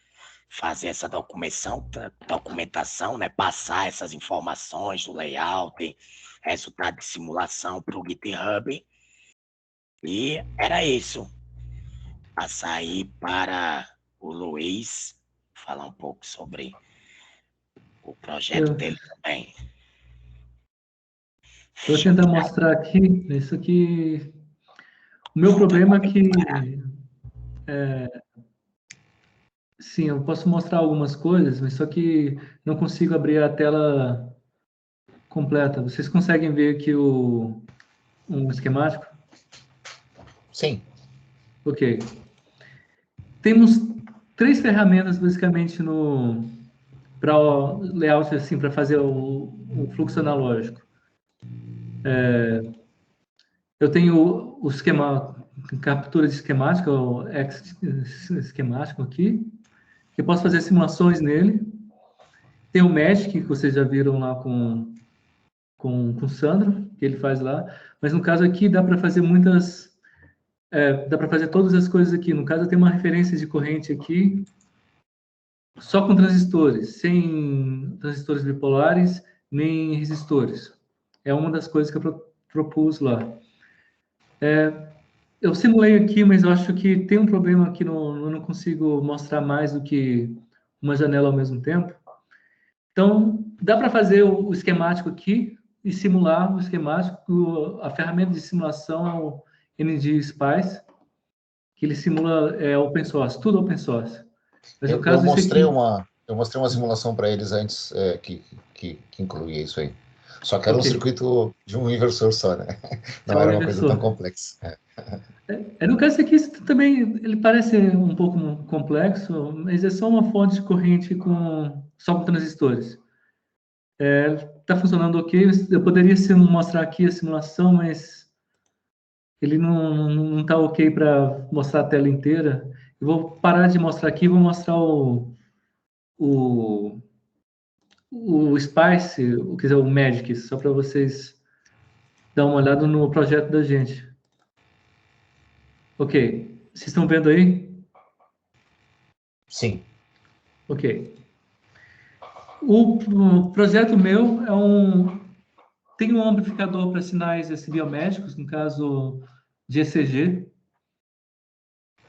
fazer essa documentação, né? Passar essas informações do layout, resultado de simulação para o GitHub. E era isso. Passar aí para o Luiz falar um pouco sobre o projeto dele também. Vou tentar mostrar aqui, isso aqui. O meu problema é que sim, eu posso mostrar algumas coisas, mas só que não consigo abrir a tela completa. Vocês conseguem ver aqui um esquemático? Sim. Ok. Temos 3 ferramentas basicamente para o layout, assim, para fazer o fluxo analógico. Eu tenho o esquema, captura de esquemática, o X esquemático aqui. Eu posso fazer simulações nele. Tem o Magic, que vocês já viram lá com o Sandro, que ele faz lá. Mas no caso aqui dá para fazer dá para fazer todas as coisas aqui. No caso, eu tenho uma referência de corrente aqui, só com transistores, sem transistores bipolares, nem resistores. É uma das coisas que eu propus lá. Eu simulei aqui, mas eu acho que tem um problema aqui, eu não consigo mostrar mais do que uma janela ao mesmo tempo. Então, dá para fazer o esquemático aqui e simular o esquemático. A ferramenta de simulação NG-SPICE, que ele simula open source, tudo open source. Mas no Eu caso mostrei aqui, uma simulação para eles antes que incluía isso aí. Só que era um ok, circuito de um inversor só, né? Não só o era uma coisa tão inversor. complexa. No caso aqui também ele parece um pouco complexo, mas é só uma fonte de corrente só com transistores. Está funcionando ok. Eu poderia mostrar aqui a simulação, mas ele não está ok para mostrar a tela inteira. Eu vou parar de mostrar aqui e vou mostrar o Spice, quer dizer, o Magic, só para vocês dar uma olhada no projeto da gente. Ok. Vocês estão vendo aí? Sim. Ok. O projeto meu tem um amplificador para sinais biométricos, no caso de ECG,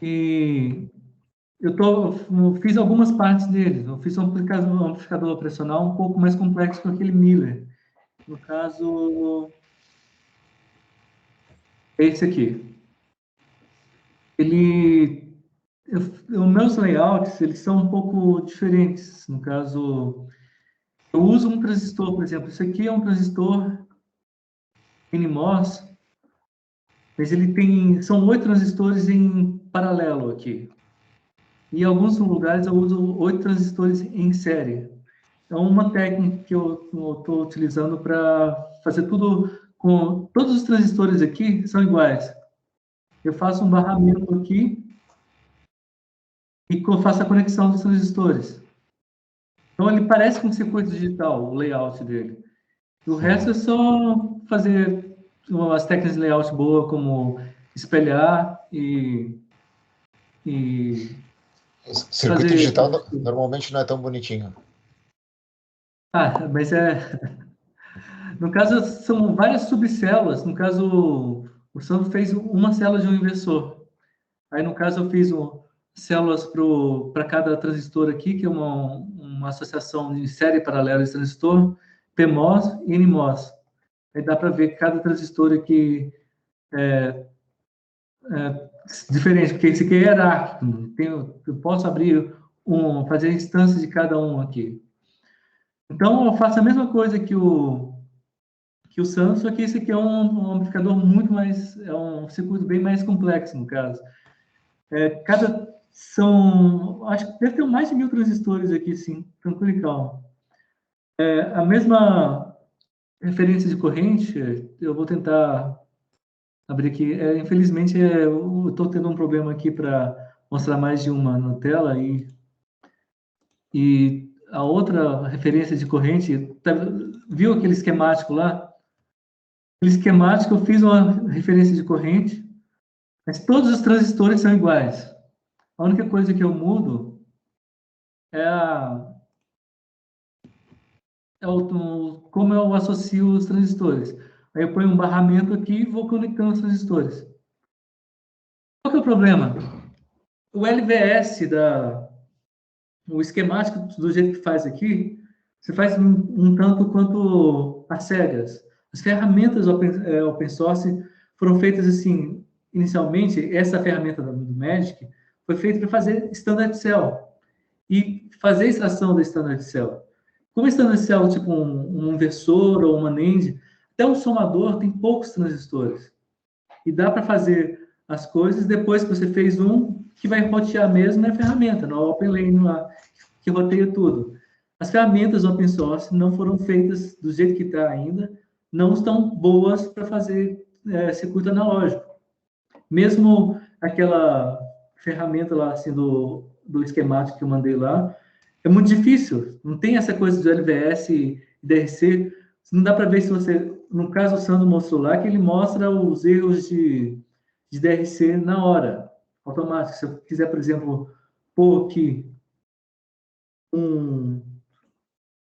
e fiz algumas partes dele. Eu fiz um amplificador operacional um pouco mais complexo que aquele Miller. No caso, é esse aqui. Os meus layouts, eles são um pouco diferentes. No caso, eu uso um transistor, por exemplo. Isso aqui é um transistor NMOS, mas são 8 transistores em paralelo aqui. E em alguns lugares eu uso 8 transistores em série. É uma técnica que eu estou utilizando para fazer tudo com... Todos os transistores aqui são iguais. Eu faço um barramento aqui e faço a conexão dos transistores. Então ele parece com um circuito digital, o layout dele. O resto é só fazer as técnicas de layout boa, como espelhar e Circuito fazer... digital normalmente não é tão bonitinho. Mas no caso, são várias subcélulas. No caso, o Sandro fez uma célula de um inversor. Aí, no caso, eu fiz células para cada transistor aqui, que é uma associação de série paralela de transistor, PMOS e NMOS. Aí dá para ver que cada transistor aqui é diferente, porque esse aqui é hierárquico. Eu posso fazer instâncias de cada um aqui. Então, eu faço a mesma coisa que o Santos, só que esse aqui é um amplificador muito mais, é um circuito bem mais complexo, no caso. Acho que deve ter mais de 1000 transistores aqui, sim, tranquilo e calmo. A mesma referência de corrente, eu vou tentar abrir aqui. Infelizmente, eu estou tendo um problema aqui para mostrar mais de uma na tela e a outra referência de corrente, viu aquele esquemático lá? Aquele esquemático, eu fiz uma referência de corrente, mas todos os transistores são iguais. A única coisa que eu mudo é como eu associo os transistores. Aí eu ponho um barramento aqui e vou conectando os transistores. Qual que é o problema? O LVS, o esquemático do jeito que faz aqui, você faz um tanto quanto às cegas. As ferramentas open source foram feitas assim, inicialmente, essa ferramenta do Magic foi feita para fazer standard cell e fazer a extração da standard cell. Como standard cell, tipo um inversor ou uma NAND, até um somador tem poucos transistores. E dá para fazer as coisas depois que você fez que vai rotear mesmo na ferramenta, no OpenLane lá, que roteia tudo. As ferramentas open source não foram feitas do jeito que está ainda, não estão boas para fazer circuito analógico. Mesmo aquela ferramenta lá, assim, do esquemático que eu mandei lá, é muito difícil. Não tem essa coisa do LVS e DRC. Não dá para ver se você... No caso, o Sandro mostrou lá que ele mostra os erros de DRC na hora, automático. Se eu quiser, por exemplo, pôr aqui um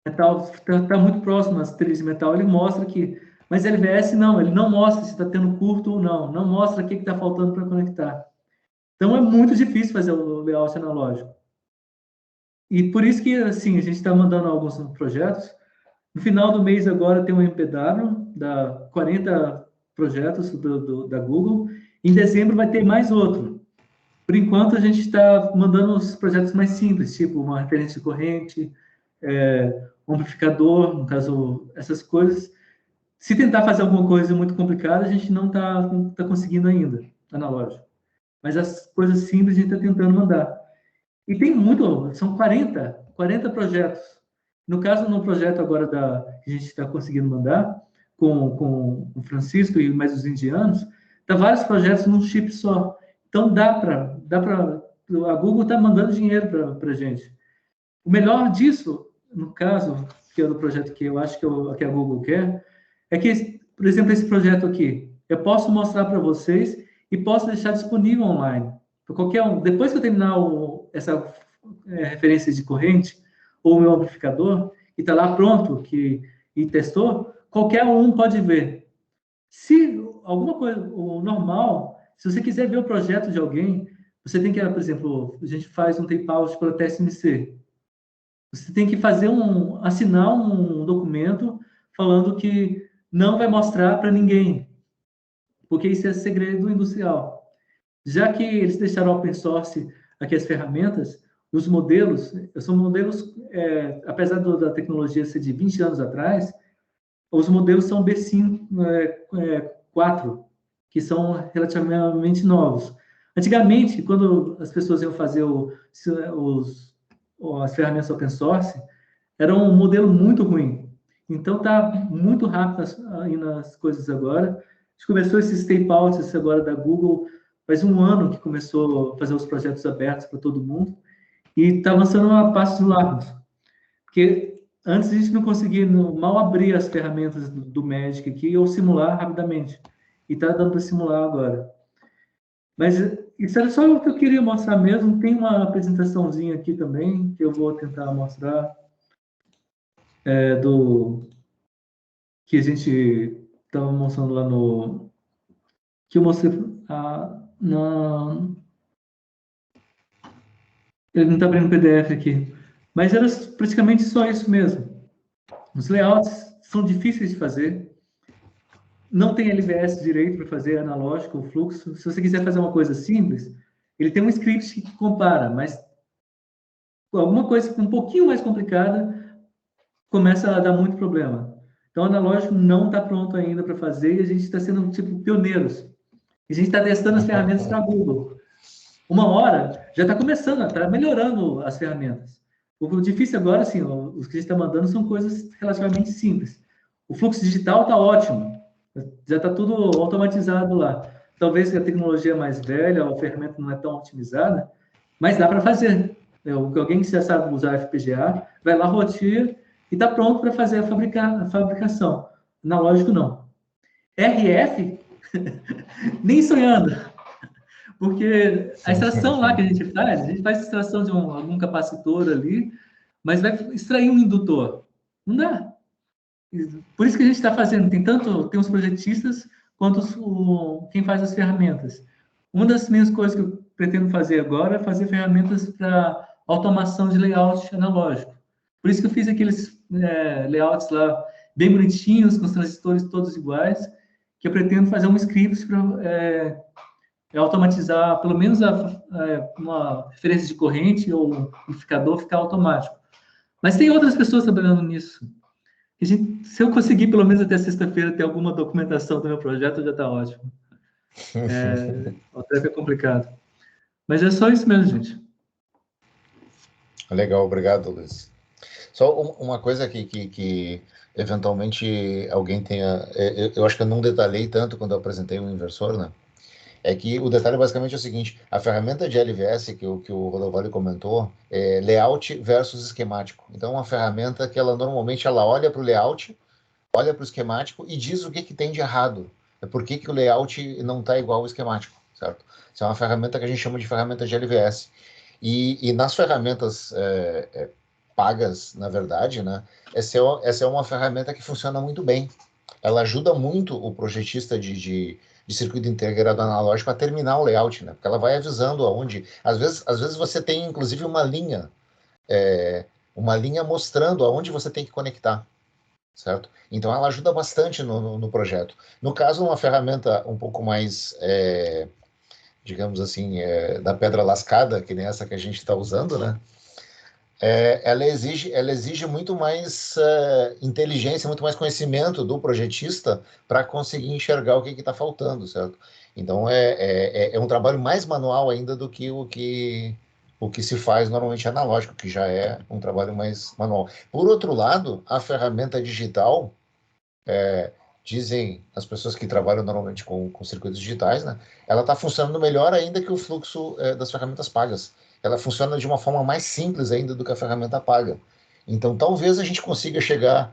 metal, está muito próximo às trilhas de metal, ele mostra que... Mas LVS não, ele não mostra se está tendo curto ou não. Não mostra o que está faltando para conectar. Então, é muito difícil fazer o layout analógico. E por isso que, assim, a gente está mandando alguns projetos. No final do mês, agora, tem um MPW, da 40 projetos da Google, Em dezembro vai ter mais outro. Por enquanto, a gente está mandando os projetos mais simples, tipo uma referência de corrente, um amplificador, no caso, essas coisas. Se tentar fazer alguma coisa muito complicada, a gente não tá conseguindo ainda, analógico. Mas as coisas simples a gente está tentando mandar. E tem muito, são 40 projetos. No caso, no projeto agora que a gente está conseguindo mandar, com o Francisco e mais os indianos, tá vários projetos num chip só. Então, a Google está mandando dinheiro para a gente. O melhor disso, no caso, que é do projeto que eu acho que a Google quer, é que, por exemplo, esse projeto aqui, eu posso mostrar para vocês e posso deixar disponível online. Para qualquer um. Depois que eu terminar essa referência de corrente, ou o meu amplificador, e está lá pronto, e testou, qualquer um pode ver. Se alguma coisa, o normal, se você quiser ver o projeto de alguém, você tem que, por exemplo, a gente faz um tape-out para o TSMC. Você tem que assinar um documento falando que não vai mostrar para ninguém, porque isso é segredo industrial. Já que eles deixaram open source aqui as ferramentas, os modelos, são modelos, apesar da tecnologia ser de 20 anos atrás, os modelos são B5 4, que são relativamente novos. Antigamente, quando as pessoas iam fazer as ferramentas open source, era um modelo muito ruim. Então, está muito rápido nas coisas agora. A gente começou esses tape-outs agora da Google, faz um ano que começou a fazer os projetos abertos para todo mundo, e está avançando a passos largos. Porque antes a gente não conseguia mal abrir as ferramentas do Magic aqui ou simular rapidamente. E está dando para simular agora. Mas isso era só o que eu queria mostrar mesmo. Tem uma apresentaçãozinha aqui também, que eu vou tentar mostrar, que a gente estava mostrando lá no... Que eu mostrei... Ele não está abrindo PDF aqui. Mas era praticamente só isso mesmo. Os layouts são difíceis de fazer. Não tem LVS direito para fazer analógico, o fluxo. Se você quiser fazer uma coisa simples, ele tem um script que compara, mas alguma coisa um pouquinho mais complicada começa a dar muito problema. Então, o analógico não está pronto ainda para fazer e a gente está sendo, tipo, pioneiros. E a gente está testando as ferramentas para a Google. Uma hora, já está começando, está melhorando as ferramentas. O difícil agora, assim, os que a gente está mandando são coisas relativamente simples. O fluxo digital está ótimo. Já está tudo automatizado lá. Talvez a tecnologia mais velha, a ferramenta não é tão otimizada, mas dá para fazer. Alguém que já sabe usar FPGA, vai lá, roteia e está pronto para fazer a fabricação. Analógico, não. RF, nem sonhando. Porque a extração lá que a gente faz extração de algum capacitor ali, mas vai extrair um indutor. Não dá. Por isso que a gente está fazendo, tem os projetistas quanto quem faz as ferramentas. Uma das minhas coisas que eu pretendo fazer agora é fazer ferramentas para automação de layout analógico. Por isso que eu fiz aqueles layouts lá bem bonitinhos, com os transistores todos iguais, que eu pretendo fazer um script para automatizar, pelo menos uma referência de corrente ou um amplificador ficar automático. Mas tem outras pessoas trabalhando nisso. Se eu conseguir, pelo menos até sexta-feira, ter alguma documentação do meu projeto, já está ótimo. O treco é complicado. Mas é só isso mesmo, gente. Legal, obrigado, Luiz. Só uma coisa que eventualmente alguém tenha... Eu acho que eu não detalhei tanto quando eu apresentei o inversor, né? É que o detalhe basicamente é o seguinte: a ferramenta de LVS que o Rodovalho comentou é layout versus esquemático. Então, é uma ferramenta que normalmente ela olha para o layout, olha para o esquemático e diz o que tem de errado. É por que o layout não está igual ao esquemático, certo? Isso é uma ferramenta que a gente chama de ferramenta de LVS. E nas ferramentas pagas, na verdade, né, essa é uma ferramenta que funciona muito bem. Ela ajuda muito o projetista de circuito integrado analógico a terminar o layout, né? Porque ela vai avisando aonde... Às vezes você tem, inclusive, uma linha mostrando aonde você tem que conectar. certo? Então, ela ajuda bastante no projeto. No caso, uma ferramenta um pouco mais, digamos assim, da pedra lascada, que nem essa que a gente está usando, né? Ela exige muito mais inteligência, muito mais conhecimento do projetista para conseguir enxergar o que está faltando, certo? Então, é um trabalho mais manual ainda do que o que se faz normalmente analógico, que já é um trabalho mais manual. Por outro lado, a ferramenta digital, dizem as pessoas que trabalham normalmente com circuitos digitais, né? Ela está funcionando melhor ainda que o fluxo das ferramentas pagas. Ela funciona de uma forma mais simples ainda do que a ferramenta paga. Então, talvez a gente consiga chegar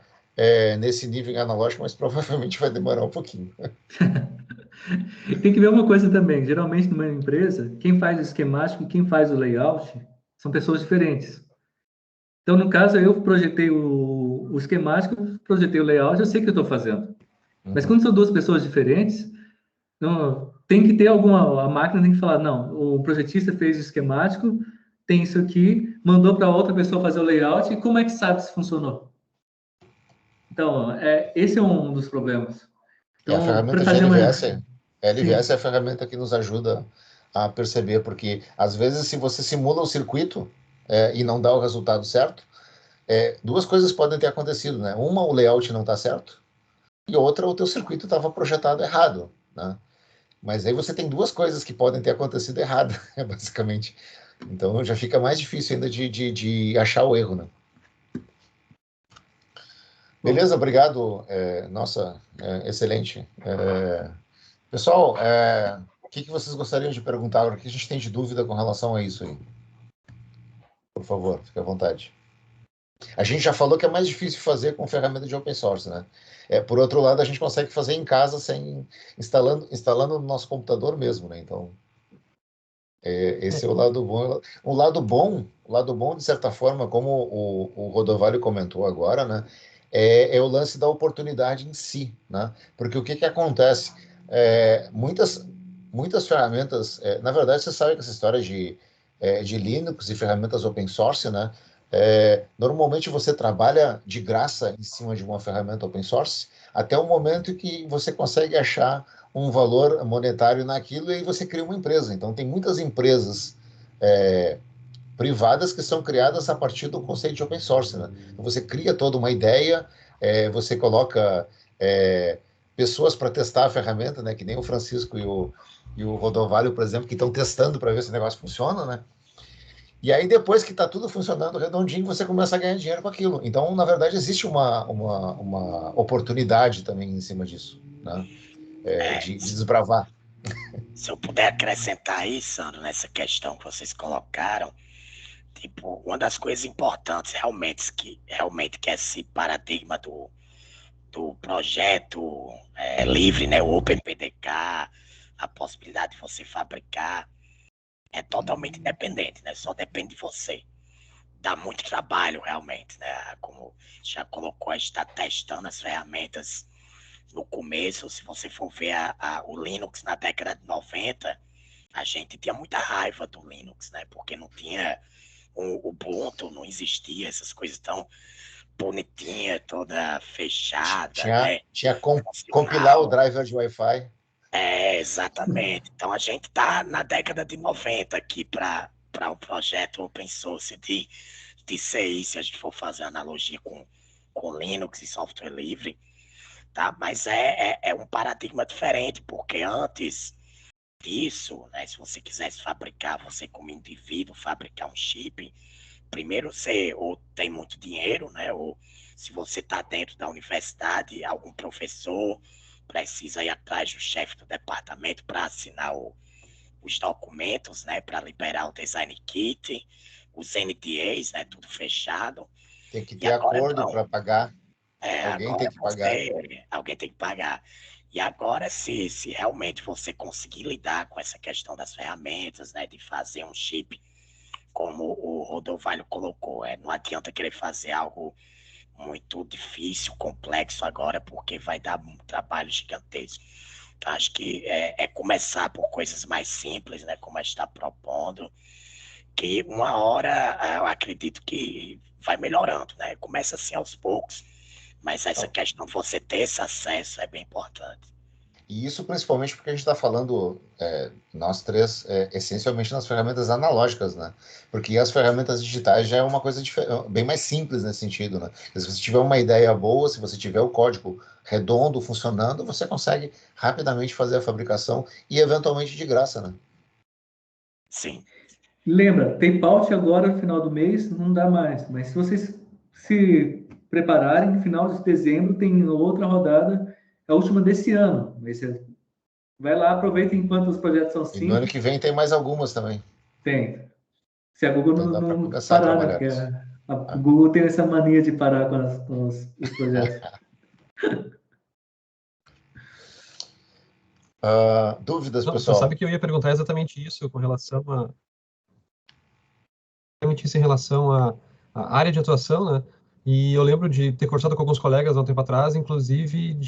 nesse nível analógico, mas provavelmente vai demorar um pouquinho. Tem que ver uma coisa também. Geralmente, numa empresa, quem faz o esquemático e quem faz o layout são pessoas diferentes. Então, no caso, eu projetei o esquemático, projetei o layout, eu sei o que eu estou fazendo. Mas quando são duas pessoas diferentes, não, tem que ter alguma... A máquina tem que falar, não, o projetista fez o esquemático, tem isso aqui, mandou para outra pessoa fazer o layout, e como é que sabe se funcionou? Então, esse é um dos problemas. E a Então, para ferramenta de fazer uma... LVS Sim. é a ferramenta que nos ajuda a perceber, porque às vezes se você simula o circuito e não dá o resultado certo, duas coisas podem ter acontecido, né? Uma, o layout não está certo, e outra, o teu circuito estava projetado errado, né? Mas aí você tem duas coisas que podem ter acontecido errado, basicamente. Então já fica mais difícil ainda de achar o erro, né? Beleza, Bom, obrigado. Nossa, excelente. Pessoal, o que vocês gostariam de perguntar agora? O que a gente tem de dúvida com relação a isso aí? Por favor, fique à vontade. A gente já falou que é mais difícil fazer com ferramenta de open source, né? Por outro lado, a gente consegue fazer em casa instalando no nosso computador mesmo, né? Então, esse é o lado bom. O lado bom, de certa forma, como o Rodovalho comentou agora, né? É o lance da oportunidade em si, né? Porque o que acontece? Muitas ferramentas, na verdade, você sabe que essa história de Linux e ferramentas open source, né? Normalmente você trabalha de graça em cima de uma ferramenta open source até o momento que você consegue achar um valor monetário naquilo e aí você cria uma empresa. Então, tem muitas empresas privadas que são criadas a partir do conceito de open source, né? Então, você cria toda uma ideia, você coloca pessoas para testar a ferramenta, né? Que nem o Francisco e o Rodovalho, por exemplo, que estão testando para ver se o negócio funciona, né? E aí, depois que está tudo funcionando redondinho, você começa a ganhar dinheiro com aquilo. Então, na verdade, existe uma oportunidade também em cima disso, né? De desbravar. Se eu puder acrescentar aí, Sandro, nessa questão que vocês colocaram, tipo, uma das coisas importantes realmente que é esse paradigma do projeto livre, né, o OpenPDK, a possibilidade de você fabricar, é totalmente independente, né? Só depende de você. Dá muito trabalho realmente, né? Como já colocou, a gente está testando as ferramentas no começo. Se você for ver o Linux na década de 90, a gente tinha muita raiva do Linux, né? Porque não tinha o Ubuntu, não existia essas coisas tão bonitinha, toda fechada, Tinha, né? tinha compilar o Funcional. driver de Wi-Fi. Exatamente. Então a gente está na década de 90 aqui para o projeto open source de CI, se a gente for fazer analogia com Linux e software livre, tá? Mas é um paradigma diferente, porque antes disso, né, se você quisesse fabricar, você como indivíduo, fabricar um chip, primeiro você ou tem muito dinheiro, né? Ou se você está dentro da universidade, algum professor precisa ir atrás do chefe do departamento para assinar os documentos, né? Para liberar o design kit, os NDAs, né? Tudo fechado. Tem que E ter agora acordo não. para pagar. Alguém tem Agora que pagar. alguém tem que pagar. E agora, se realmente você conseguir lidar com essa questão das ferramentas, né? De fazer um chip como o Rodovalho colocou, não adianta querer fazer algo muito difícil, complexo agora, porque vai dar um trabalho gigantesco. Então, acho que começar por coisas mais simples, né, como a gente está propondo, que uma hora eu acredito que vai melhorando, né? Começa assim aos poucos, Mas essa questão de você ter esse acesso é bem importante. E isso principalmente porque a gente está falando, nós três, essencialmente nas ferramentas analógicas, né? Porque as ferramentas digitais já é uma coisa bem mais simples nesse sentido, né? Se você tiver uma ideia boa, se você tiver o código redondo, funcionando, você consegue rapidamente fazer a fabricação e eventualmente de graça, né? Sim. Lembra, tape-out agora no final do mês não dá mais, mas se vocês se prepararem, no final de dezembro tem outra rodada, a última desse ano. Mas você vai lá, aproveita enquanto os projetos são E no ano simples. que vem tem mais algumas também. Tem. Se a Google Então dá para não começar a parar, né? trabalhar Porque nisso. a Google tem essa mania de parar com os projetos. Dúvidas, Não, tu pessoal? sabe que eu ia perguntar exatamente isso com relação a... Exatamente isso em relação à área de atuação, né? E eu lembro de ter conversado com alguns colegas há um tempo atrás, inclusive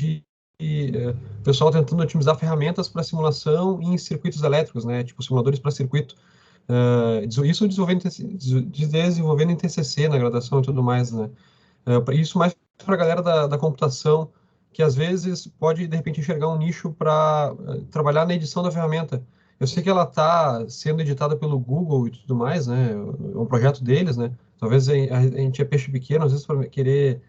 o pessoal tentando otimizar ferramentas para simulação em circuitos elétricos, né? Tipo simuladores para circuito. Isso desenvolvendo em TCC na graduação e tudo mais, né? Isso mais para a galera da computação, que às vezes pode, de repente, enxergar um nicho para trabalhar na edição da ferramenta. Eu sei que ela está sendo editada pelo Google e tudo mais, né? É um projeto deles, né? Talvez a gente é peixe pequeno, às vezes, para querer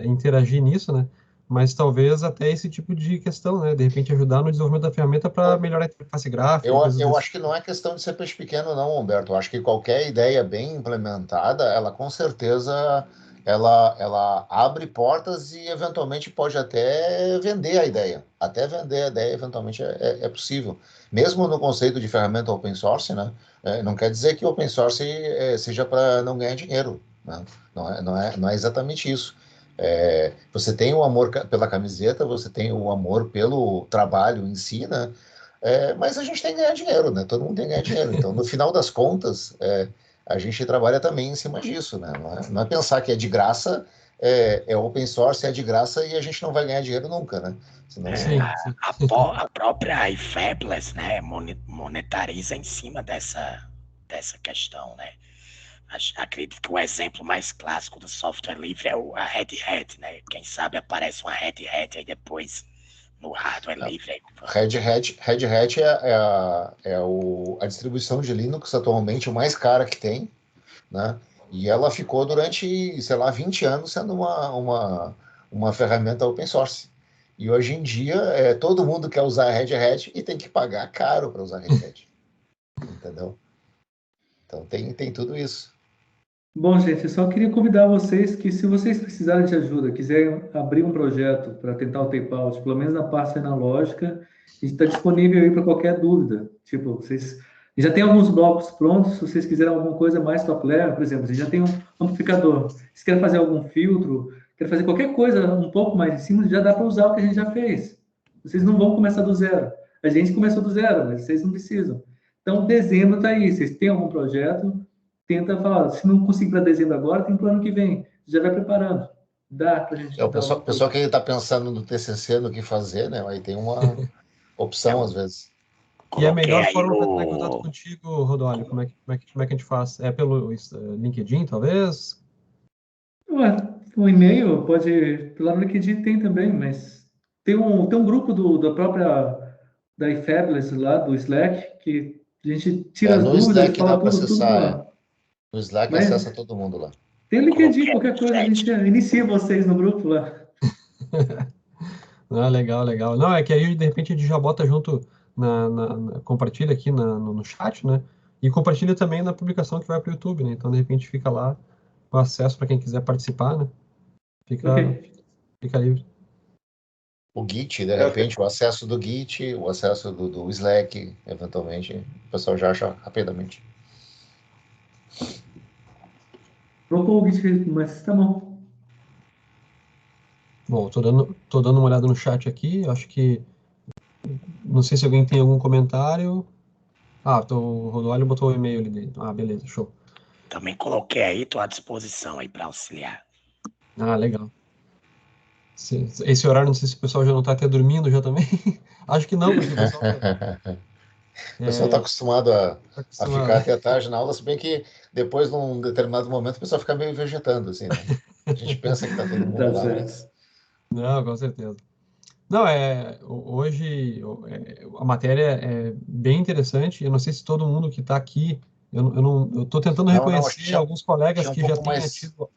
interagir nisso, né? Mas talvez até esse tipo de questão, né? De repente, ajudar no desenvolvimento da ferramenta para melhorar a interface gráfica, coisas Eu desse acho que não é questão de ser peixe pequeno, não, Humberto. Eu acho que qualquer ideia bem implementada, ela com certeza ela abre portas e eventualmente pode até vender a ideia. Até vender a ideia eventualmente é possível. Mesmo no conceito de ferramenta open source, né? Não quer dizer que open source seja para não ganhar dinheiro, né? Não é exatamente isso. Você tem o amor pela camiseta, você tem o amor pelo trabalho em si, né? Mas a gente tem que ganhar dinheiro, né? Todo mundo tem que ganhar dinheiro. Então, no final das contas, a gente trabalha também em cima disso, né? Não é pensar que é de graça, é open source, é de graça e a gente não vai ganhar dinheiro nunca, né? Senão, Sim, sim. A própria iFabless, né, monetariza em cima dessa questão, né? Acredito que o exemplo mais clássico do software livre é a Red Hat, né? Quem sabe aparece uma Red Hat aí depois no hardware livre. Aí, Red Hat a distribuição de Linux atualmente o mais cara que tem, né? E ela ficou durante, sei lá, 20 anos sendo uma ferramenta open source. E hoje em dia, todo mundo quer usar a Red Hat e tem que pagar caro para usar a Red Hat. Entendeu? Então tem tudo isso. Bom, gente, eu só queria convidar vocês que, se vocês precisarem de ajuda, quiserem abrir um projeto para tentar o tape-out, pelo menos na parte analógica, a gente está disponível aí para qualquer dúvida. Tipo, vocês já tem alguns blocos prontos, se vocês quiserem alguma coisa mais top level, por exemplo, a gente já tem um amplificador. Se quer fazer algum filtro, quer fazer qualquer coisa um pouco mais em cima, já dá para usar o que a gente já fez. Vocês não vão começar do zero. A gente começou do zero, mas vocês não precisam. Então, dezembro está aí. Vocês têm algum projeto? Tenta falar, se não conseguir para dezembro agora, tem para o ano que vem. Já vai preparando. Dá para a gente O dar uma pessoal coisa. que está pensando no TCC, no que fazer, né? Aí tem uma opção, às vezes. E a Coloquei melhor aí forma para entrar em contato contigo, Rodolfo, como é que a gente faz? É pelo LinkedIn, talvez? Ué, um e-mail, pode. Pela LinkedIn tem também, mas tem um grupo da própria da iFabless lá, do Slack, que a gente tira as No dúvidas, Slack dá fala para tudo por acessar. lá. No Slack Mas acessa todo mundo lá. tem LinkedIn, coloquei qualquer no coisa, a gente chat. inicia vocês no grupo lá. Ah, legal, legal. Não, é que aí de repente a gente já bota junto, compartilha aqui no chat, né? E compartilha também na publicação que vai para o YouTube, né? Então de repente fica lá o acesso para quem quiser participar, né? Ok. Fica livre. O Git, de repente, o acesso do Git, o acesso do Slack, eventualmente, o pessoal já acha rapidamente. Trocou o Git, mas tá bom. Bom, tô dando uma olhada no chat aqui, acho que não sei se alguém tem algum comentário. O Rodolfo botou o e-mail ali dele. Ah, beleza, show. Também coloquei aí, estou à disposição aí para auxiliar. Ah, legal. Esse horário, não sei se o pessoal já não está até dormindo já também. Acho que não, porque o pessoal O pessoal está acostumado a ficar até tarde na aula, se bem que depois, num determinado momento, o pessoal fica meio vegetando, assim, né? A gente pensa que está todo mundo Tá lá, certo. mas Não, com certeza. Não, hoje a matéria é bem interessante. Eu não sei se todo mundo que está aqui, eu estou tentando Não, acho que reconhecer alguns colegas tinha um que já pouco tenham mais. tido,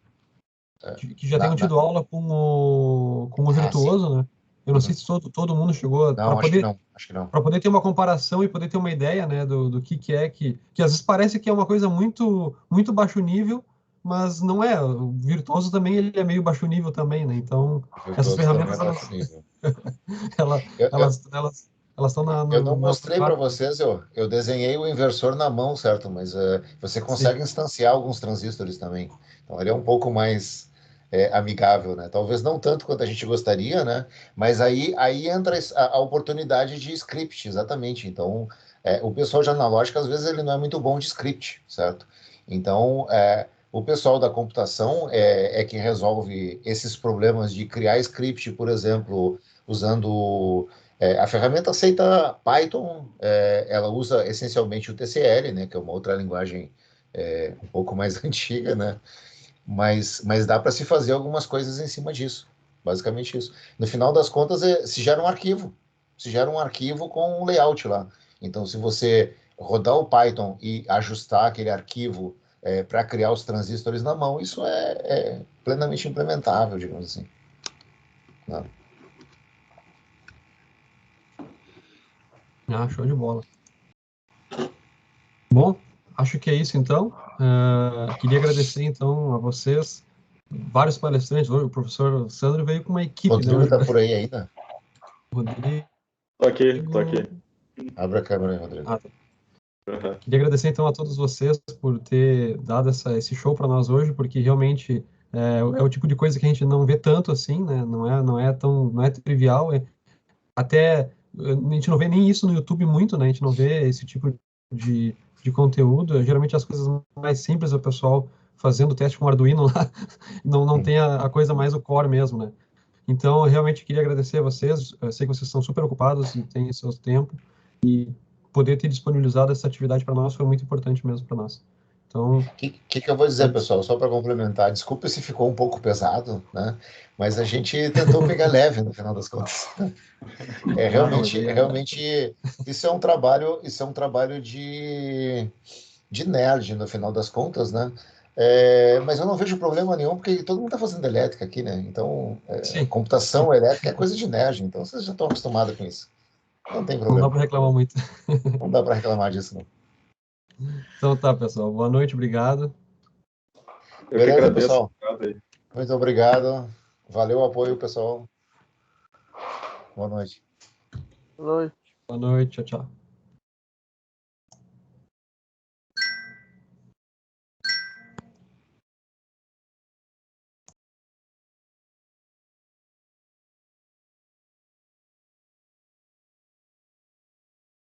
É, que já tenham tido aula com o sim. virtuoso, né? Eu não sei Uhum. se todo mundo chegou para Não, acho que não. Acho que não. ter uma comparação e poder ter uma ideia, né, do que é que às vezes parece que é uma coisa muito muito baixo nível, mas não é. O virtuoso também ele é meio baixo nível também, né? Então O essas virtuoso também é ferramentas baixo nível. ela- Eu, eu, elas estão eu não na mostrei para vanguarda. vocês, eu desenhei o inversor na mão, certo? Mas você Sim. consegue instanciar alguns transistores também. Então ele é um pouco mais amigável, né? Talvez não tanto quanto a gente gostaria, né? Mas aí entra a oportunidade de script, exatamente. Então o pessoal de analógica, às vezes, ele não é muito bom de script, certo? Então o pessoal da computação é que resolve esses problemas de criar script, por exemplo, usando a ferramenta aceita Python, ela usa essencialmente o TCL, né, que é uma outra linguagem um pouco mais antiga, né, mas dá para se fazer algumas coisas em cima disso, basicamente isso. No final das contas, se gera um arquivo com um layout lá. Então, se você rodar o Python e ajustar aquele arquivo para criar os transistores na mão, isso é plenamente implementável, digamos assim. Né? Ah, show de bola. Bom, acho que é isso então. Queria agradecer então a vocês, vários palestrantes. Hoje o professor Sandro veio com uma equipe, né, Rodrigo hoje. está por aí ainda? Rodrigo. Tô aqui. Abre a câmera aí, Rodrigo. Ah, tá. Uhum. Queria agradecer então a todos vocês por ter dado esse show para nós hoje, porque realmente é o tipo de coisa que a gente não vê tanto assim, né? Não é trivial. Até a gente não vê nem isso no YouTube muito, né? A gente não vê esse tipo de conteúdo. Geralmente as coisas mais simples, o pessoal fazendo teste com Arduino lá, não tem a coisa mais o core mesmo, né? Então, eu realmente queria agradecer a vocês. Eu sei que vocês estão super ocupados e têm seus tempos. E poder ter disponibilizado essa atividade para nós foi muito importante mesmo para nós. Então, Que eu vou dizer, pessoal, só para complementar, desculpa se ficou um pouco pesado, né? Mas a gente tentou pegar leve no final das contas. não, mas aí Realmente, isso é um trabalho de nerd no final das contas, né? Mas eu não vejo problema nenhum, porque todo mundo está fazendo elétrica aqui, né? Então, sim, sim, computação elétrica é coisa de nerd, então vocês já estão acostumados com isso. Não tem não dá problema. para reclamar muito. Não dá para reclamar disso, não. Então tá, pessoal. Boa noite, obrigado. Eu que Beleza, agradeço. pessoal? Muito obrigado. Valeu o apoio, pessoal. Boa noite. Boa noite, tchau, tchau.